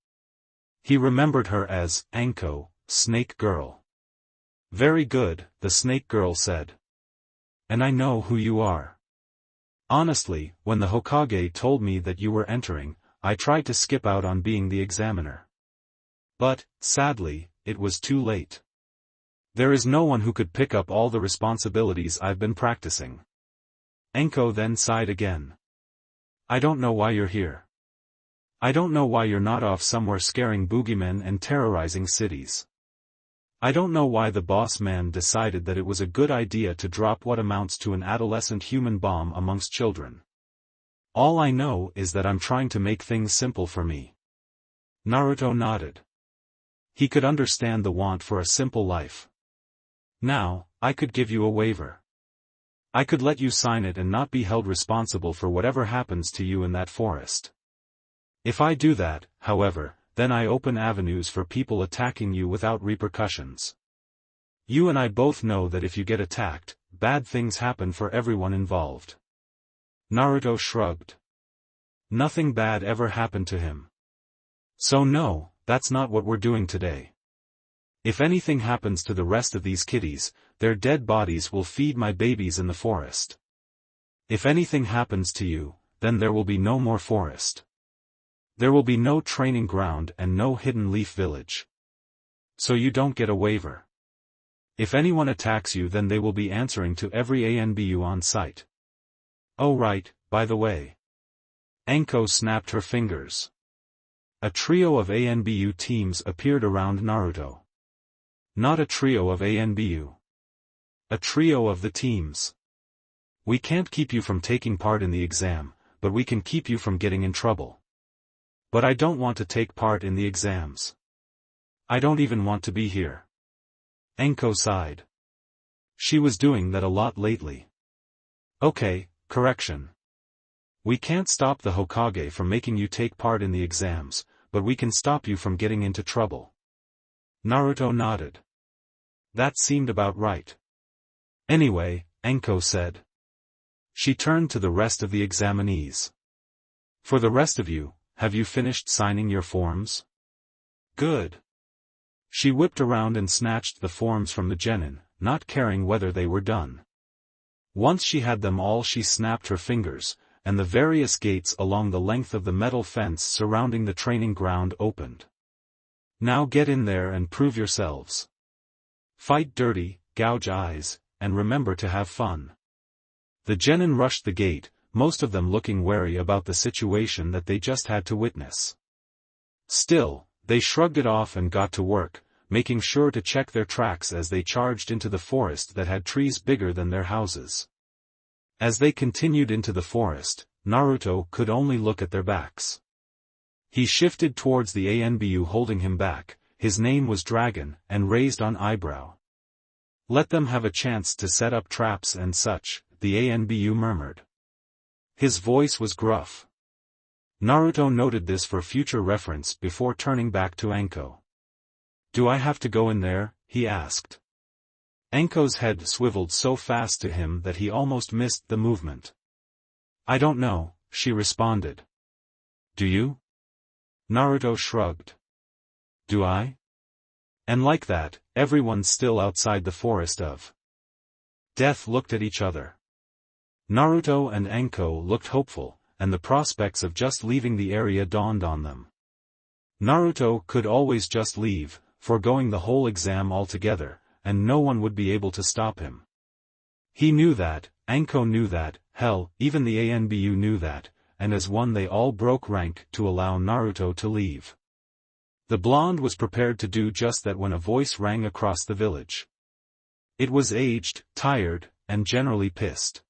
He remembered her as Anko, Snake Girl. "Very good," the Snake Girl said. "And I know who you are. Honestly, when the Hokage told me that you were entering, I tried to skip out on being the examiner. But, sadly, it was too late. There is no one who could pick up all the responsibilities I've been practicing." Anko then sighed again. "I don't know why you're here. I don't know why you're not off somewhere scaring boogeymen and terrorizing cities. I don't know why the boss man decided that it was a good idea to drop what amounts to an adolescent human bomb amongst children. All I know is that I'm trying to make things simple for me." Naruto nodded. He could understand the want for a simple life. "Now, I could give you a waiver. I could let you sign it and not be held responsible for whatever happens to you in that forest. If I do that, however, then I open avenues for people attacking you without repercussions. You and I both know that if you get attacked, bad things happen for everyone involved. Naruto shrugged. Nothing bad ever happened to him. So no, that's not what we're doing today. If anything happens to the rest of these kiddies, their dead bodies will feed my babies in the forest. If anything happens to you, then there will be no more forest. There will be no training ground and no hidden leaf village. So you don't get a waiver. If anyone attacks you, then they will be answering to every ANBU on site. Oh right, by the way. Anko snapped her fingers. A trio of ANBU teams appeared around Naruto. Not a trio of ANBU. A trio of the teams. We can't keep you from taking part in the exam, but we can keep you from getting in trouble. But I don't want to take part in the exams. I don't even want to be here. Anko sighed. She was doing that a lot lately. Okay, correction. We can't stop the Hokage from making you take part in the exams, but we can stop you from getting into trouble. Naruto nodded. That seemed about right. Anyway, Anko said. She turned to the rest of the examinees. For the rest of you, have you finished signing your forms? Good. She whipped around and snatched the forms from the genin, not caring whether they were done. Once she had them all, she snapped her fingers, and the various gates along the length of the metal fence surrounding the training ground opened. Now get in there and prove yourselves. Fight dirty, gouge eyes, and remember to have fun. The genin rushed the gate, most of them looking wary about the situation that they just had to witness. Still, they shrugged it off and got to work, making sure to check their tracks as they charged into the forest that had trees bigger than their houses. As they continued into the forest, Naruto could only look at their backs. He shifted towards the ANBU holding him back. His name was Dragon, and raised on eyebrow. Let them have a chance to set up traps and such, the ANBU murmured. His voice was gruff. Naruto noted this for future reference before turning back to Anko. Do I have to go in there? He asked. Anko's head swiveled so fast to him that he almost missed the movement. I don't know, she responded. Do you? Naruto shrugged. Do I? And like that, everyone's still outside the forest of death looked at each other. Naruto and Anko looked hopeful, and the prospects of just leaving the area dawned on them. Naruto could always just leave, foregoing the whole exam altogether, and no one would be able to stop him. He knew that, Anko knew that, hell, even the ANBU knew that, and as one they all broke rank to allow Naruto to leave. The blonde was prepared to do just that when a voice rang across the village. It was aged, tired, and generally pissed.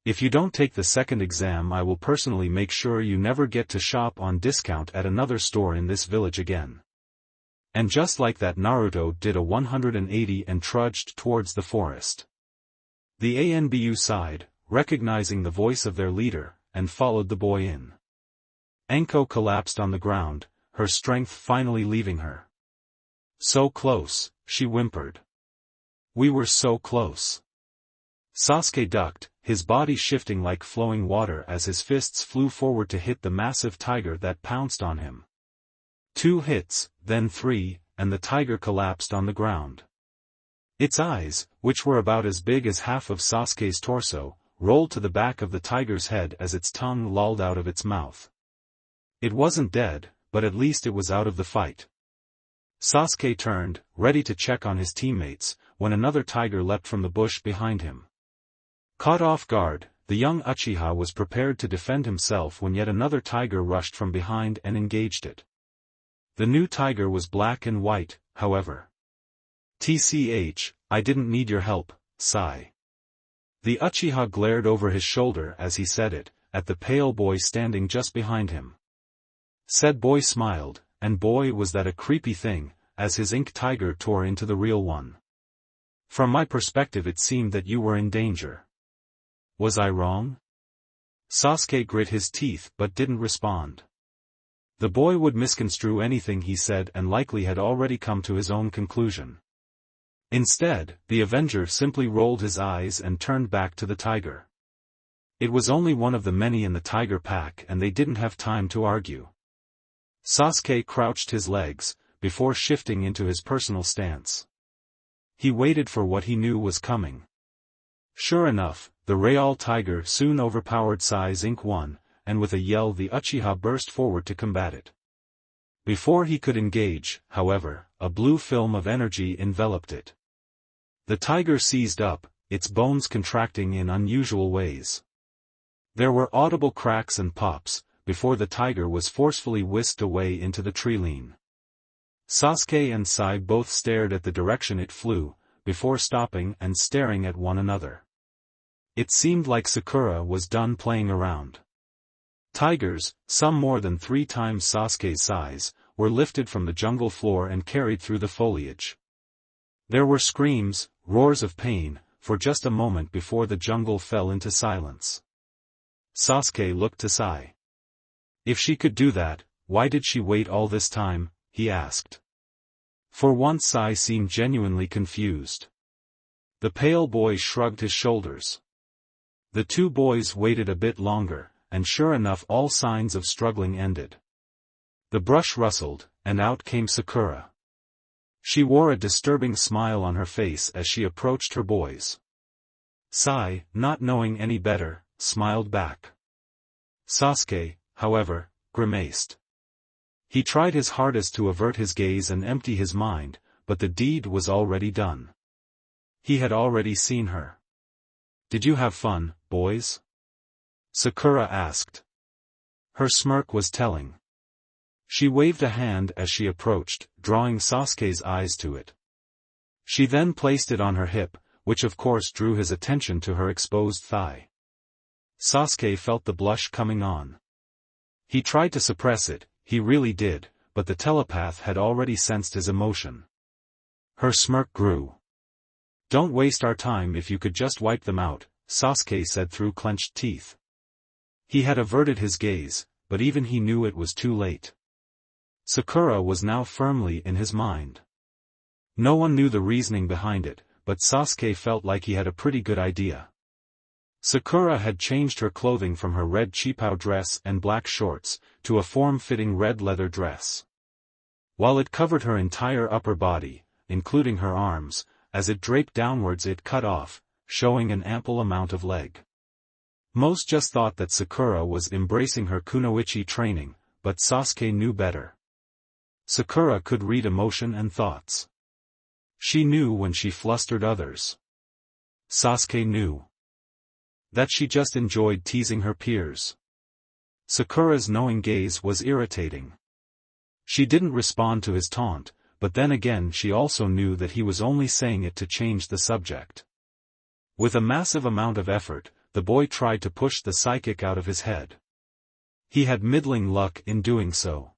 If you don't take the second exam, I will personally make sure you never get to shop on discount at another store in this village again. And just like that, Naruto did a 180 and trudged towards the forest. The ANBU sighed, recognizing the voice of their leader, and followed the boy in. Anko collapsed on the ground, her strength finally leaving her. So close, she whimpered. We were so close. Sasuke ducked, his body shifting like flowing water as his fists flew forward to hit the massive tiger that pounced on him. 2 hits, then 3, and the tiger collapsed on the ground. Its eyes, which were about as big as half of Sasuke's torso, rolled to the back of the tiger's head as its tongue lolled out of its mouth. It wasn't dead, but at least it was out of the fight. Sasuke turned, ready to check on his teammates, when another tiger leapt from the bush behind him. Caught off guard, the young Uchiha was prepared to defend himself when yet another tiger rushed from behind and engaged it. The new tiger was black and white, however. TCH, I didn't need your help, sigh. The Uchiha glared over his shoulder as he said it, at the pale boy standing just behind him. Said boy smiled, and boy was that a creepy thing, as his ink tiger tore into the real one. From my perspective it seemed that you were in danger. Was I wrong? Sasuke grit his teeth but didn't respond. The boy would misconstrue anything he said and likely had already come to his own conclusion. Instead, the Avenger simply rolled his eyes and turned back to the tiger. It was only one of the many in the tiger pack and they didn't have time to argue. Sasuke crouched his legs, before shifting into his personal stance. He waited for what he knew was coming. Sure enough, the Real Tiger soon overpowered Sai's Inc. 1, and with a yell the Uchiha burst forward to combat it. Before he could engage, however, a blue film of energy enveloped it. The tiger seized up, its bones contracting in unusual ways. There were audible cracks and pops, before the tiger was forcefully whisked away into the tree-line. Sasuke and Sai both stared at the direction it flew, before stopping and staring at one another. It seemed like Sakura was done playing around. Tigers, some more than 3 times Sasuke's size, were lifted from the jungle floor and carried through the foliage. There were screams, roars of pain, for just a moment before the jungle fell into silence. Sasuke looked to Sai. If she could do that, why did she wait all this time, he asked. For once Sai seemed genuinely confused. The pale boy shrugged his shoulders. The two boys waited a bit longer, and sure enough all signs of struggling ended. The brush rustled, and out came Sakura. She wore a disturbing smile on her face as she approached her boys. Sai, not knowing any better, smiled back. Sasuke, however, grimaced. He tried his hardest to avert his gaze and empty his mind, but the deed was already done. He had already seen her. Did you have fun, boys? Sakura asked. Her smirk was telling. She waved a hand as she approached, drawing Sasuke's eyes to it. She then placed it on her hip, which of course drew his attention to her exposed thigh. Sasuke felt the blush coming on. He tried to suppress it, he really did, but the telepath had already sensed his emotion. Her smirk grew. Don't waste our time if you could just wipe them out, Sasuke said through clenched teeth. He had averted his gaze, but even he knew it was too late. Sakura was now firmly in his mind. No one knew the reasoning behind it, but Sasuke felt like he had a pretty good idea. Sakura had changed her clothing from her red cheapao dress and black shorts, to a form-fitting red leather dress. While it covered her entire upper body, including her arms, as it draped downwards it cut off, showing an ample amount of leg. Most just thought that Sakura was embracing her kunoichi training, but Sasuke knew better. Sakura could read emotion and thoughts. She knew when she flustered others. Sasuke knew that she just enjoyed teasing her peers. Sakura's knowing gaze was irritating. She didn't respond to his taunt, but then again she also knew that he was only saying it to change the subject. With a massive amount of effort, the boy tried to push the psychic out of his head. He had middling luck in doing so.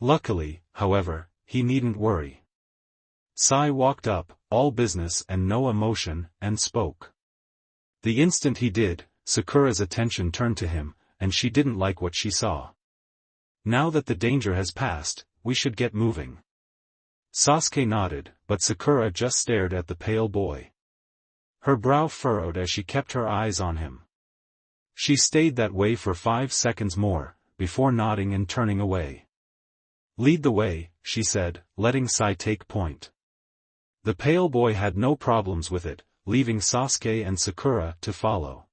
Luckily, however, he needn't worry. Sai walked up, all business and no emotion, and spoke. The instant he did, Sakura's attention turned to him, and she didn't like what she saw. Now that the danger has passed, we should get moving. Sasuke nodded, but Sakura just stared at the pale boy. Her brow furrowed as she kept her eyes on him. She stayed that way for 5 seconds more, before nodding and turning away. Lead the way, she said, letting Sai take point. The pale boy had no problems with it, leaving Sasuke and Sakura to follow.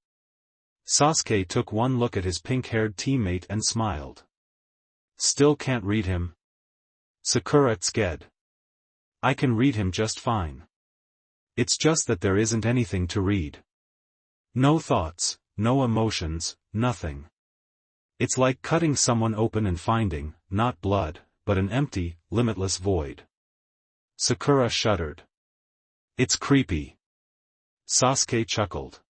Sasuke took one look at his pink-haired teammate and smiled. Still can't read him? Sakura sked. I can read him just fine. It's just that there isn't anything to read. No thoughts, no emotions, nothing. It's like cutting someone open and finding, not blood, but an empty, limitless void. Sakura shuddered. It's creepy. Sasuke chuckled.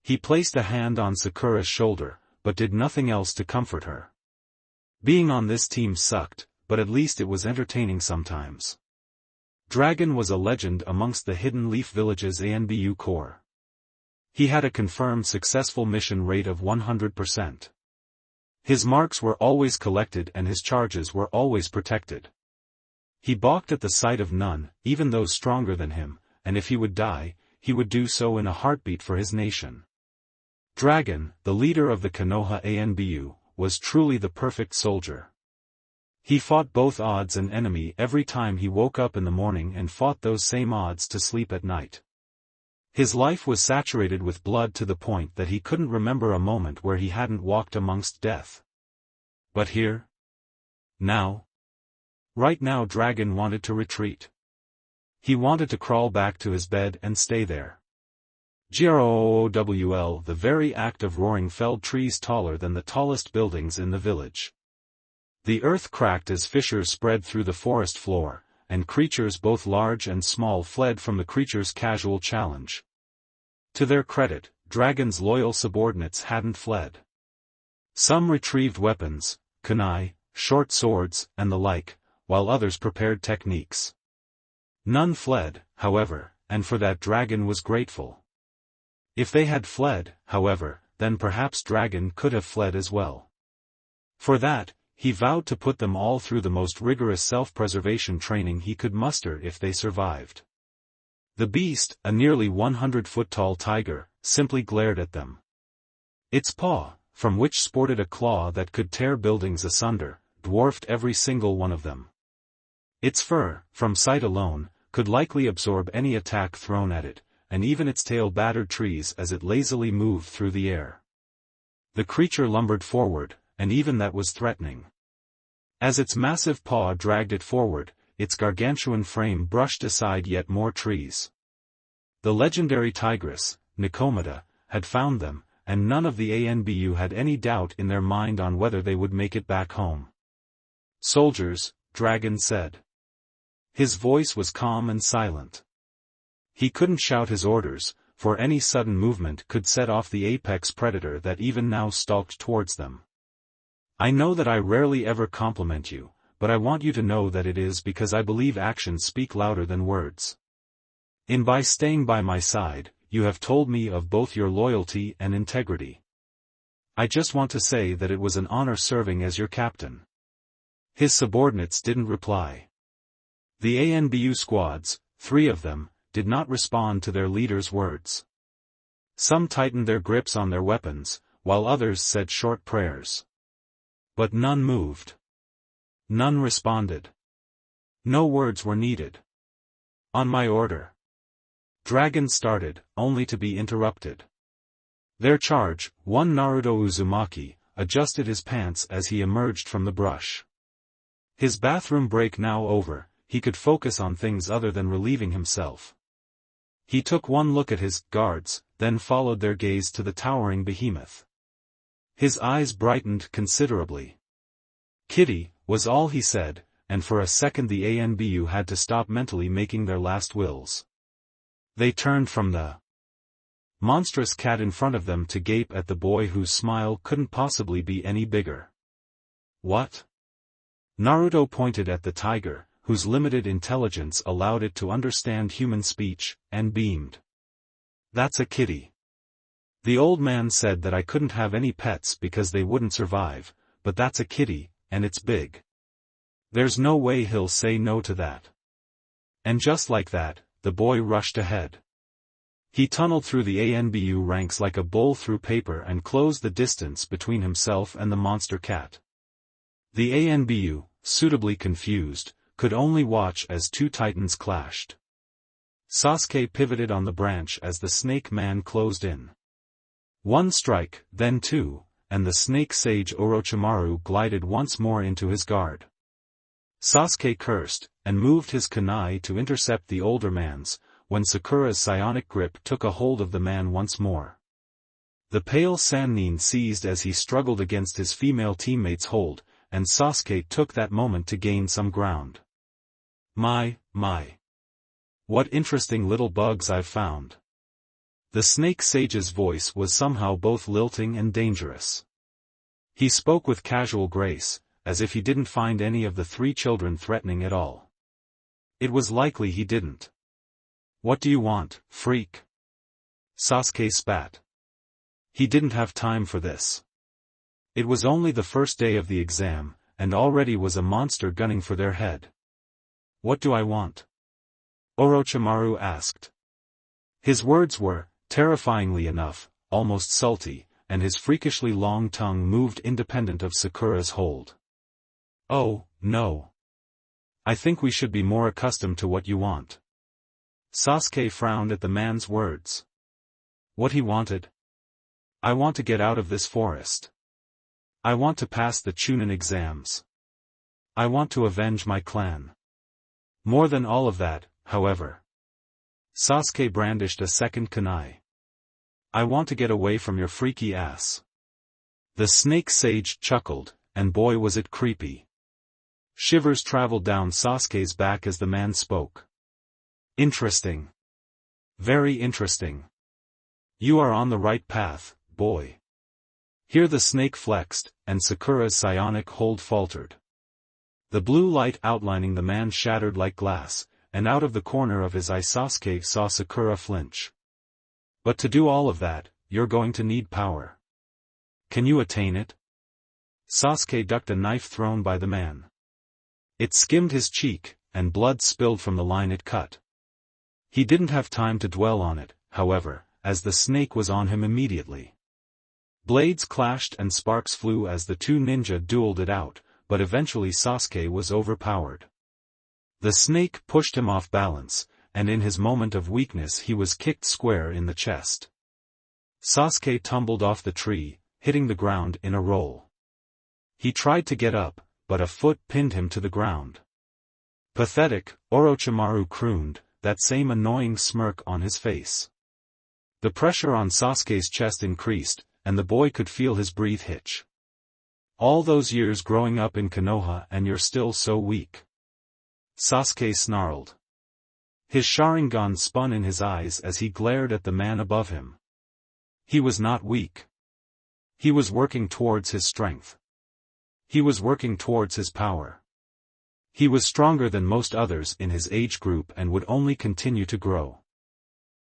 He placed a hand on Sakura's shoulder, but did nothing else to comfort her. Being on this team sucked, but at least it was entertaining sometimes. Dragon was a legend amongst the Hidden Leaf Village's ANBU core. He had a confirmed successful mission rate of 100%. His marks were always collected and his charges were always protected. He balked at the sight of none, even those stronger than him, and if he would die, he would do so in a heartbeat for his nation. Dragon, the leader of the Konoha Anbu, was truly the perfect soldier. He fought both odds and enemy every time he woke up in the morning and fought those same odds to sleep at night. His life was saturated with blood to the point that he couldn't remember a moment where he hadn't walked amongst death. But here? Now? Right now Dragon wanted to retreat. He wanted to crawl back to his bed and stay there. Growl, the very act of roaring felled trees taller than the tallest buildings in the village. The earth cracked as fissures spread through the forest floor, and creatures both large and small fled from the creature's casual challenge. To their credit, Dragon's loyal subordinates hadn't fled. Some retrieved weapons, kunai, short swords, and the like, while others prepared techniques. None fled, however, and for that Dragon was grateful. If they had fled, however, then perhaps Dragon could have fled as well. For that, he vowed to put them all through the most rigorous self-preservation training he could muster if they survived. The beast, a nearly 100-foot-tall tiger, simply glared at them. Its paw, from which sported a claw that could tear buildings asunder, dwarfed every single one of them. Its fur, from sight alone, could likely absorb any attack thrown at it, and even its tail battered trees as it lazily moved through the air. The creature lumbered forward, and even that was threatening. As its massive paw dragged it forward, its gargantuan frame brushed aside yet more trees. The legendary tigress, Nikomata, had found them, and none of the Anbu had any doubt in their mind on whether they would make it back home. "Soldiers," Dragon said. His voice was calm and silent. He couldn't shout his orders, for any sudden movement could set off the apex predator that even now stalked towards them. "I know that I rarely ever compliment you, but I want you to know that it is because I believe actions speak louder than words. By staying by my side, you have told me of both your loyalty and integrity. I just want to say that it was an honor serving as your captain." His subordinates didn't reply. The Anbu squads, 3 of them, did not respond to their leader's words. Some tightened their grips on their weapons, while others said short prayers. But none moved. None responded. No words were needed. "On my order." Dragon started, only to be interrupted. Their charge, one Naruto Uzumaki, adjusted his pants as he emerged from the brush. His bathroom break now over, he could focus on things other than relieving himself. He took one look at his guards, then followed their gaze to the towering behemoth. His eyes brightened considerably. "Kitty," was all he said, and for a second the Anbu had to stop mentally making their last wills. They turned from the monstrous cat in front of them to gape at the boy whose smile couldn't possibly be any bigger. "What?" Naruto pointed at the tiger, whose limited intelligence allowed it to understand human speech, and beamed. "That's a kitty. The old man said that I couldn't have any pets because they wouldn't survive, but that's a kitty, and it's big. There's no way he'll say no to that." And just like that, the boy rushed ahead. He tunneled through the Anbu ranks like a bull through paper and closed the distance between himself and the monster cat. The Anbu, suitably confused, could only watch as 2 titans clashed. Sasuke pivoted on the branch as the snake man closed in. One strike, then 2, and the snake sage Orochimaru glided once more into his guard. Sasuke cursed, and moved his kunai to intercept the older man's, when Sakura's psionic grip took a hold of the man once more. The pale Sannin seized as he struggled against his female teammate's hold, and Sasuke took that moment to gain some ground. My. What interesting little bugs I've found." The snake sage's voice was somehow both lilting and dangerous. He spoke with casual grace, as if he didn't find any of the 3 children threatening at all. It was likely he didn't. "What do you want, freak?" Sasuke spat. He didn't have time for this. It was only the first day of the exam, and already was a monster gunning for their head. "What do I want?" Orochimaru asked. His words were, terrifyingly enough, almost salty, and his freakishly long tongue moved independent of Sakura's hold. "Oh, no. I think we should be more accustomed to what you want." Sasuke frowned at the man's words. What he wanted? "I want to get out of this forest. I want to pass the Chunin exams. I want to avenge my clan. More than all of that, however." Sasuke brandished a second kunai. "I want to get away from your freaky ass." The snake sage chuckled, and boy was it creepy. Shivers traveled down Sasuke's back as the man spoke. "Interesting. Very interesting. You are on the right path, boy." Here the snake flexed, and Sakura's psionic hold faltered. The blue light outlining the man shattered like glass, and out of the corner of his eye Sasuke saw Sakura flinch. "But to do all of that, you're going to need power. Can you attain it?" Sasuke ducked a knife thrown by the man. It skimmed his cheek, and blood spilled from the line it cut. He didn't have time to dwell on it, however, as the snake was on him immediately. Blades clashed and sparks flew as the two ninja dueled it out, but eventually Sasuke was overpowered. The snake pushed him off balance, and in his moment of weakness he was kicked square in the chest. Sasuke tumbled off the tree, hitting the ground in a roll. He tried to get up, but a foot pinned him to the ground. "Pathetic," Orochimaru crooned, that same annoying smirk on his face. The pressure on Sasuke's chest increased, and the boy could feel his breath hitch. "All those years growing up in Konoha and you're still so weak." Sasuke snarled. His Sharingan spun in his eyes as he glared at the man above him. He was not weak. He was working towards his strength. He was working towards his power. He was stronger than most others in his age group and would only continue to grow.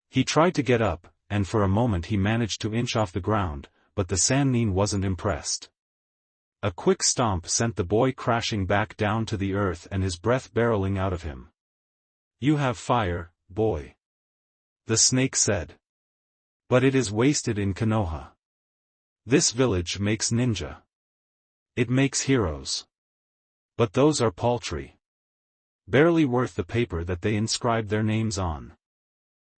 He tried to get up, and for a moment he managed to inch off the ground, but the Sannin wasn't impressed. A quick stomp sent the boy crashing back down to the earth and his breath barreling out of him. "You have fire, boy," the snake said. "But it is wasted in Konoha. This village makes ninja. It makes heroes. But those are paltry. Barely worth the paper that they inscribe their names on.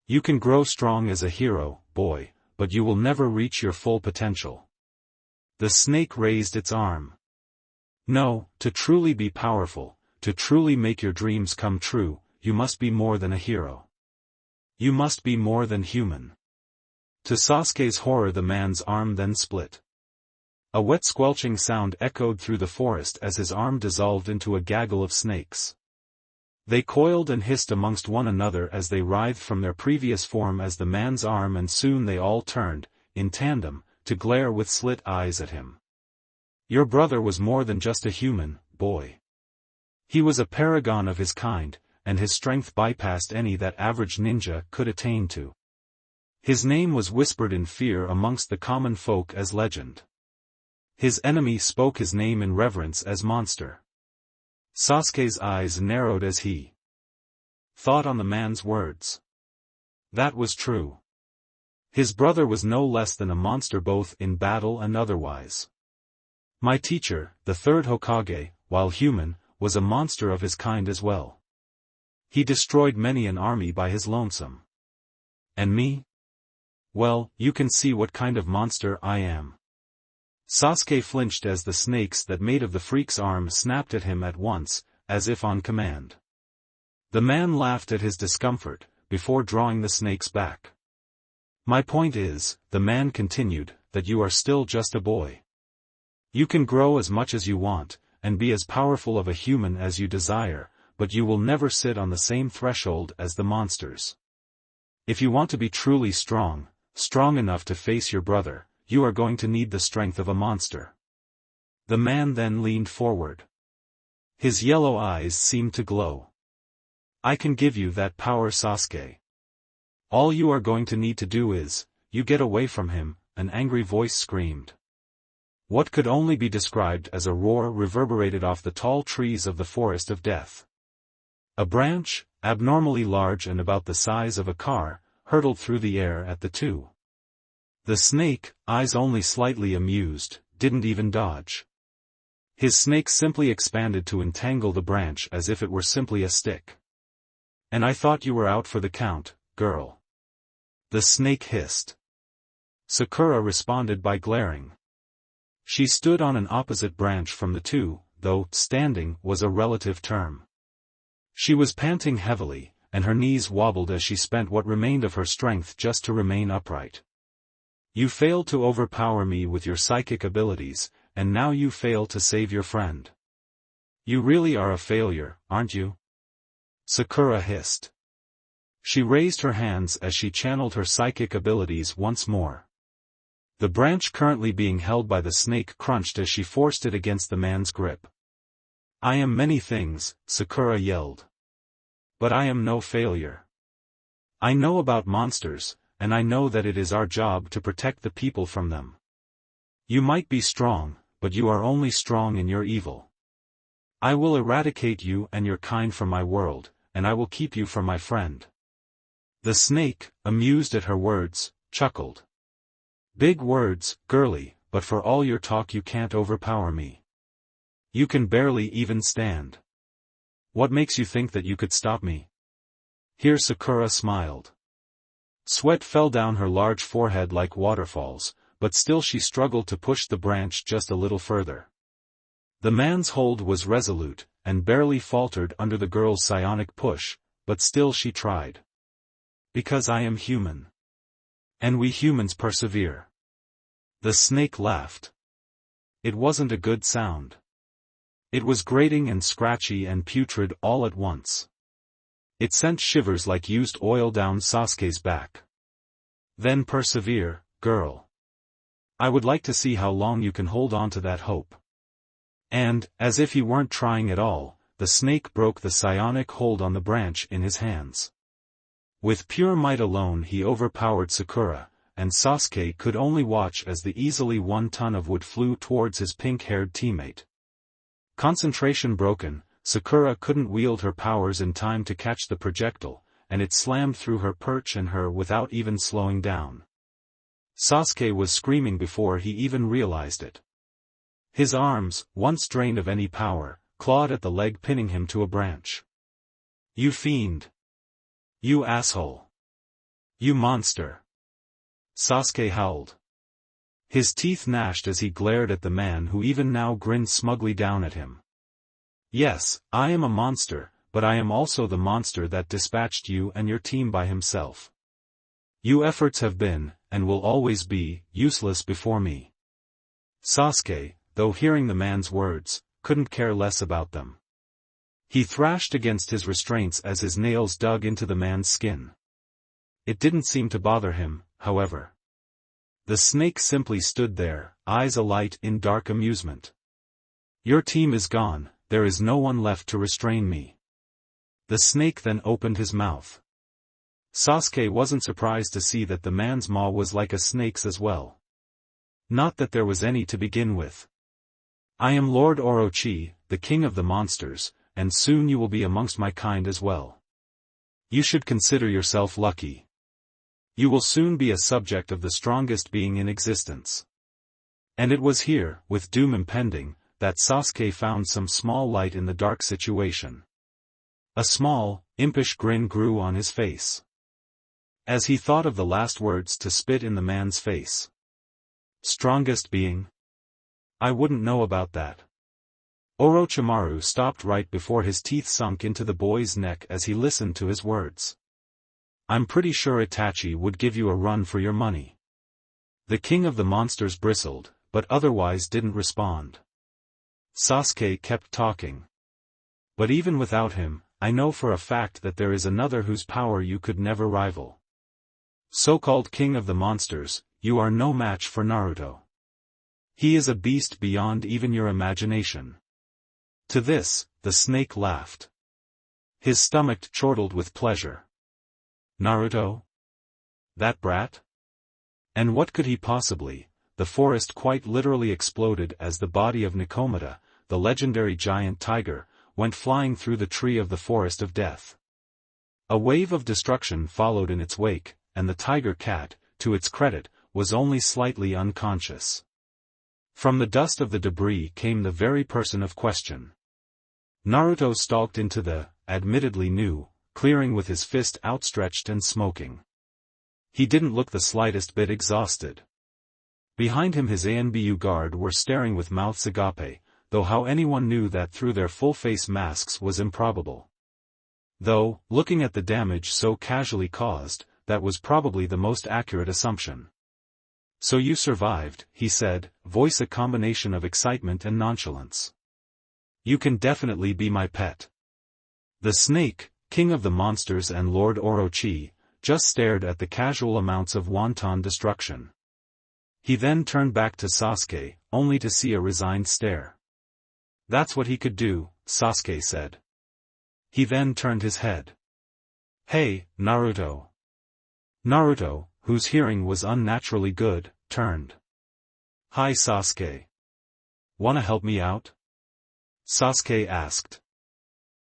You can grow strong as a hero, boy, but you will never reach your full potential." The snake raised its arm. "No, to truly be powerful, to truly make your dreams come true, you must be more than a hero. You must be more than human." To Sasuke's horror the man's arm then split. A wet squelching sound echoed through the forest as his arm dissolved into a gaggle of snakes. They coiled and hissed amongst one another as they writhed from their previous form as the man's arm, and soon they all turned, in tandem, to glare with slit eyes at him. "Your brother was more than just a human, boy. He was a paragon of his kind, and his strength bypassed any that average ninja could attain to. His name was whispered in fear amongst the common folk as legend. His enemy spoke his name in reverence as monster." Sasuke's eyes narrowed as he thought on the man's words. That was true. His brother was no less than a monster both in battle and otherwise. My teacher, the third Hokage, while human, was a monster of his kind as well. He destroyed many an army by his lonesome. And me? Well, you can see what kind of monster I am. Sasuke flinched as the snakes that made of the freak's arm snapped at him at once, as if on command. The man laughed at his discomfort, before drawing the snakes back. My point is, the man continued, that you are still just a boy. You can grow as much as you want, and be as powerful of a human as you desire, but you will never sit on the same threshold as the monsters. If you want to be truly strong, strong enough to face your brother, you are going to need the strength of a monster. The man then leaned forward. His yellow eyes seemed to glow. I can give you that power, Sasuke. All you are going to need to do is, you get away from him, an angry voice screamed. What could only be described as a roar reverberated off the tall trees of the forest of death. A branch, abnormally large and about the size of a car, hurtled through the air at the two. The snake, eyes only slightly amused, didn't even dodge. His snake simply expanded to entangle the branch as if it were simply a stick. "And I thought you were out for the count, girl." The snake hissed. Sakura responded by glaring. She stood on an opposite branch from the two, though standing was a relative term. She was panting heavily, and her knees wobbled as she spent what remained of her strength just to remain upright. "You failed to overpower me with your psychic abilities, and now you fail to save your friend. You really are a failure, aren't you?" Sakura hissed. She raised her hands as she channeled her psychic abilities once more. The branch currently being held by the snake crunched as she forced it against the man's grip. "I am many things," Sakura yelled. "But I am no failure. I know about monsters, and I know that it is our job to protect the people from them. You might be strong, but you are only strong in your evil. I will eradicate you and your kind from my world, and I will keep you from my friend." The snake, amused at her words, chuckled. "Big words, girlie, but for all your talk you can't overpower me. You can barely even stand. What makes you think that you could stop me?" Here Sakura smiled. Sweat fell down her large forehead like waterfalls, but still she struggled to push the branch just a little further. The man's hold was resolute, and barely faltered under the girl's psionic push, but still she tried. "Because I am human. And we humans persevere." The snake laughed. It wasn't a good sound. It was grating and scratchy and putrid all at once. It sent shivers like used oil down Sasuke's back. "Then persevere, girl. I would like to see how long you can hold on to that hope." And, as if he weren't trying at all, the snake broke the psionic hold on the branch in his hands. With pure might alone he overpowered Sakura, and Sasuke could only watch as the easily 1 ton of wood flew towards his pink-haired teammate. Concentration broken, Sakura couldn't wield her powers in time to catch the projectile, and it slammed through her perch and her without even slowing down. Sasuke was screaming before he even realized it. His arms, once drained of any power, clawed at the leg pinning him to a branch. "You fiend! You asshole! You monster!" Sasuke howled. His teeth gnashed as he glared at the man who even now grinned smugly down at him. "Yes, I am a monster, but I am also the monster that dispatched you and your team by himself. Your efforts have been, and will always be, useless before me." Sasuke, though hearing the man's words, couldn't care less about them. He thrashed against his restraints as his nails dug into the man's skin. It didn't seem to bother him, however. The snake simply stood there, eyes alight in dark amusement. "Your team is gone, there is no one left to restrain me." The snake then opened his mouth. Sasuke wasn't surprised to see that the man's maw was like a snake's as well. Not that there was any to begin with. "I am Lord Orochi, the king of the monsters, and soon you will be amongst my kind as well. You should consider yourself lucky. You will soon be a subject of the strongest being in existence." And it was here, with doom impending, that Sasuke found some small light in the dark situation. A small, impish grin grew on his face. As he thought of the last words to spit in the man's face. "Strongest being? I wouldn't know about that." Orochimaru stopped right before his teeth sunk into the boy's neck as he listened to his words. "I'm pretty sure Itachi would give you a run for your money." The king of the monsters bristled, but otherwise didn't respond. Sasuke kept talking. "But even without him, I know for a fact that there is another whose power you could never rival. So-called king of the monsters, you are no match for Naruto. He is a beast beyond even your imagination." To this, the snake laughed. His stomach chortled with pleasure. Naruto? That brat? And what could he possibly, the forest quite literally exploded as the body of Nikomata, the legendary giant tiger, went flying through the tree of the forest of death. A wave of destruction followed in its wake, and the tiger cat, to its credit, was only slightly unconscious. From the dust of the debris came the very person of question. Naruto stalked into the, admittedly new, clearing with his fist outstretched and smoking. He didn't look the slightest bit exhausted. Behind him his ANBU guard were staring with mouths agape, though how anyone knew that through their full-face masks was improbable. Though, looking at the damage so casually caused, that was probably the most accurate assumption. "So you survived," he said, voice a combination of excitement and nonchalance. "You can definitely be my pet." The snake, king of the monsters and Lord Orochi, just stared at the casual amounts of wanton destruction. He then turned back to Sasuke, only to see a resigned stare. "That's what he could do," Sasuke said. He then turned his head. "Hey, Naruto." Naruto, whose hearing was unnaturally good, turned. "Hi Sasuke. Wanna help me out?" Sasuke asked.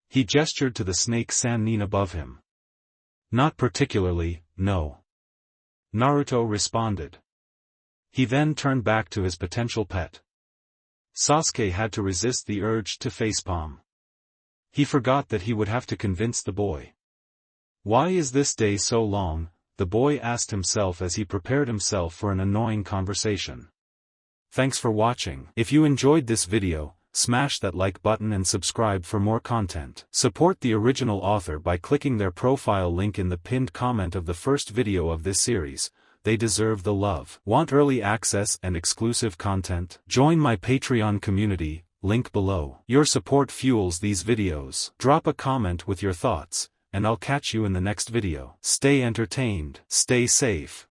He gestured to the snake Sannin above him. "Not particularly, no." Naruto responded. He then turned back to his potential pet. Sasuke had to resist the urge to facepalm. He forgot that he would have to convince the boy. "Why is this day so long?" the boy asked himself as he prepared himself for an annoying conversation. Thanks for watching. If you enjoyed this video, smash that like button and subscribe for more content. Support the original author by clicking their profile link in the pinned comment of the first video of this series. They deserve the love. Want early access and exclusive content? Join my Patreon community, link below. Your support fuels these videos. Drop a comment with your thoughts, and I'll catch you in the next video. Stay entertained, stay safe.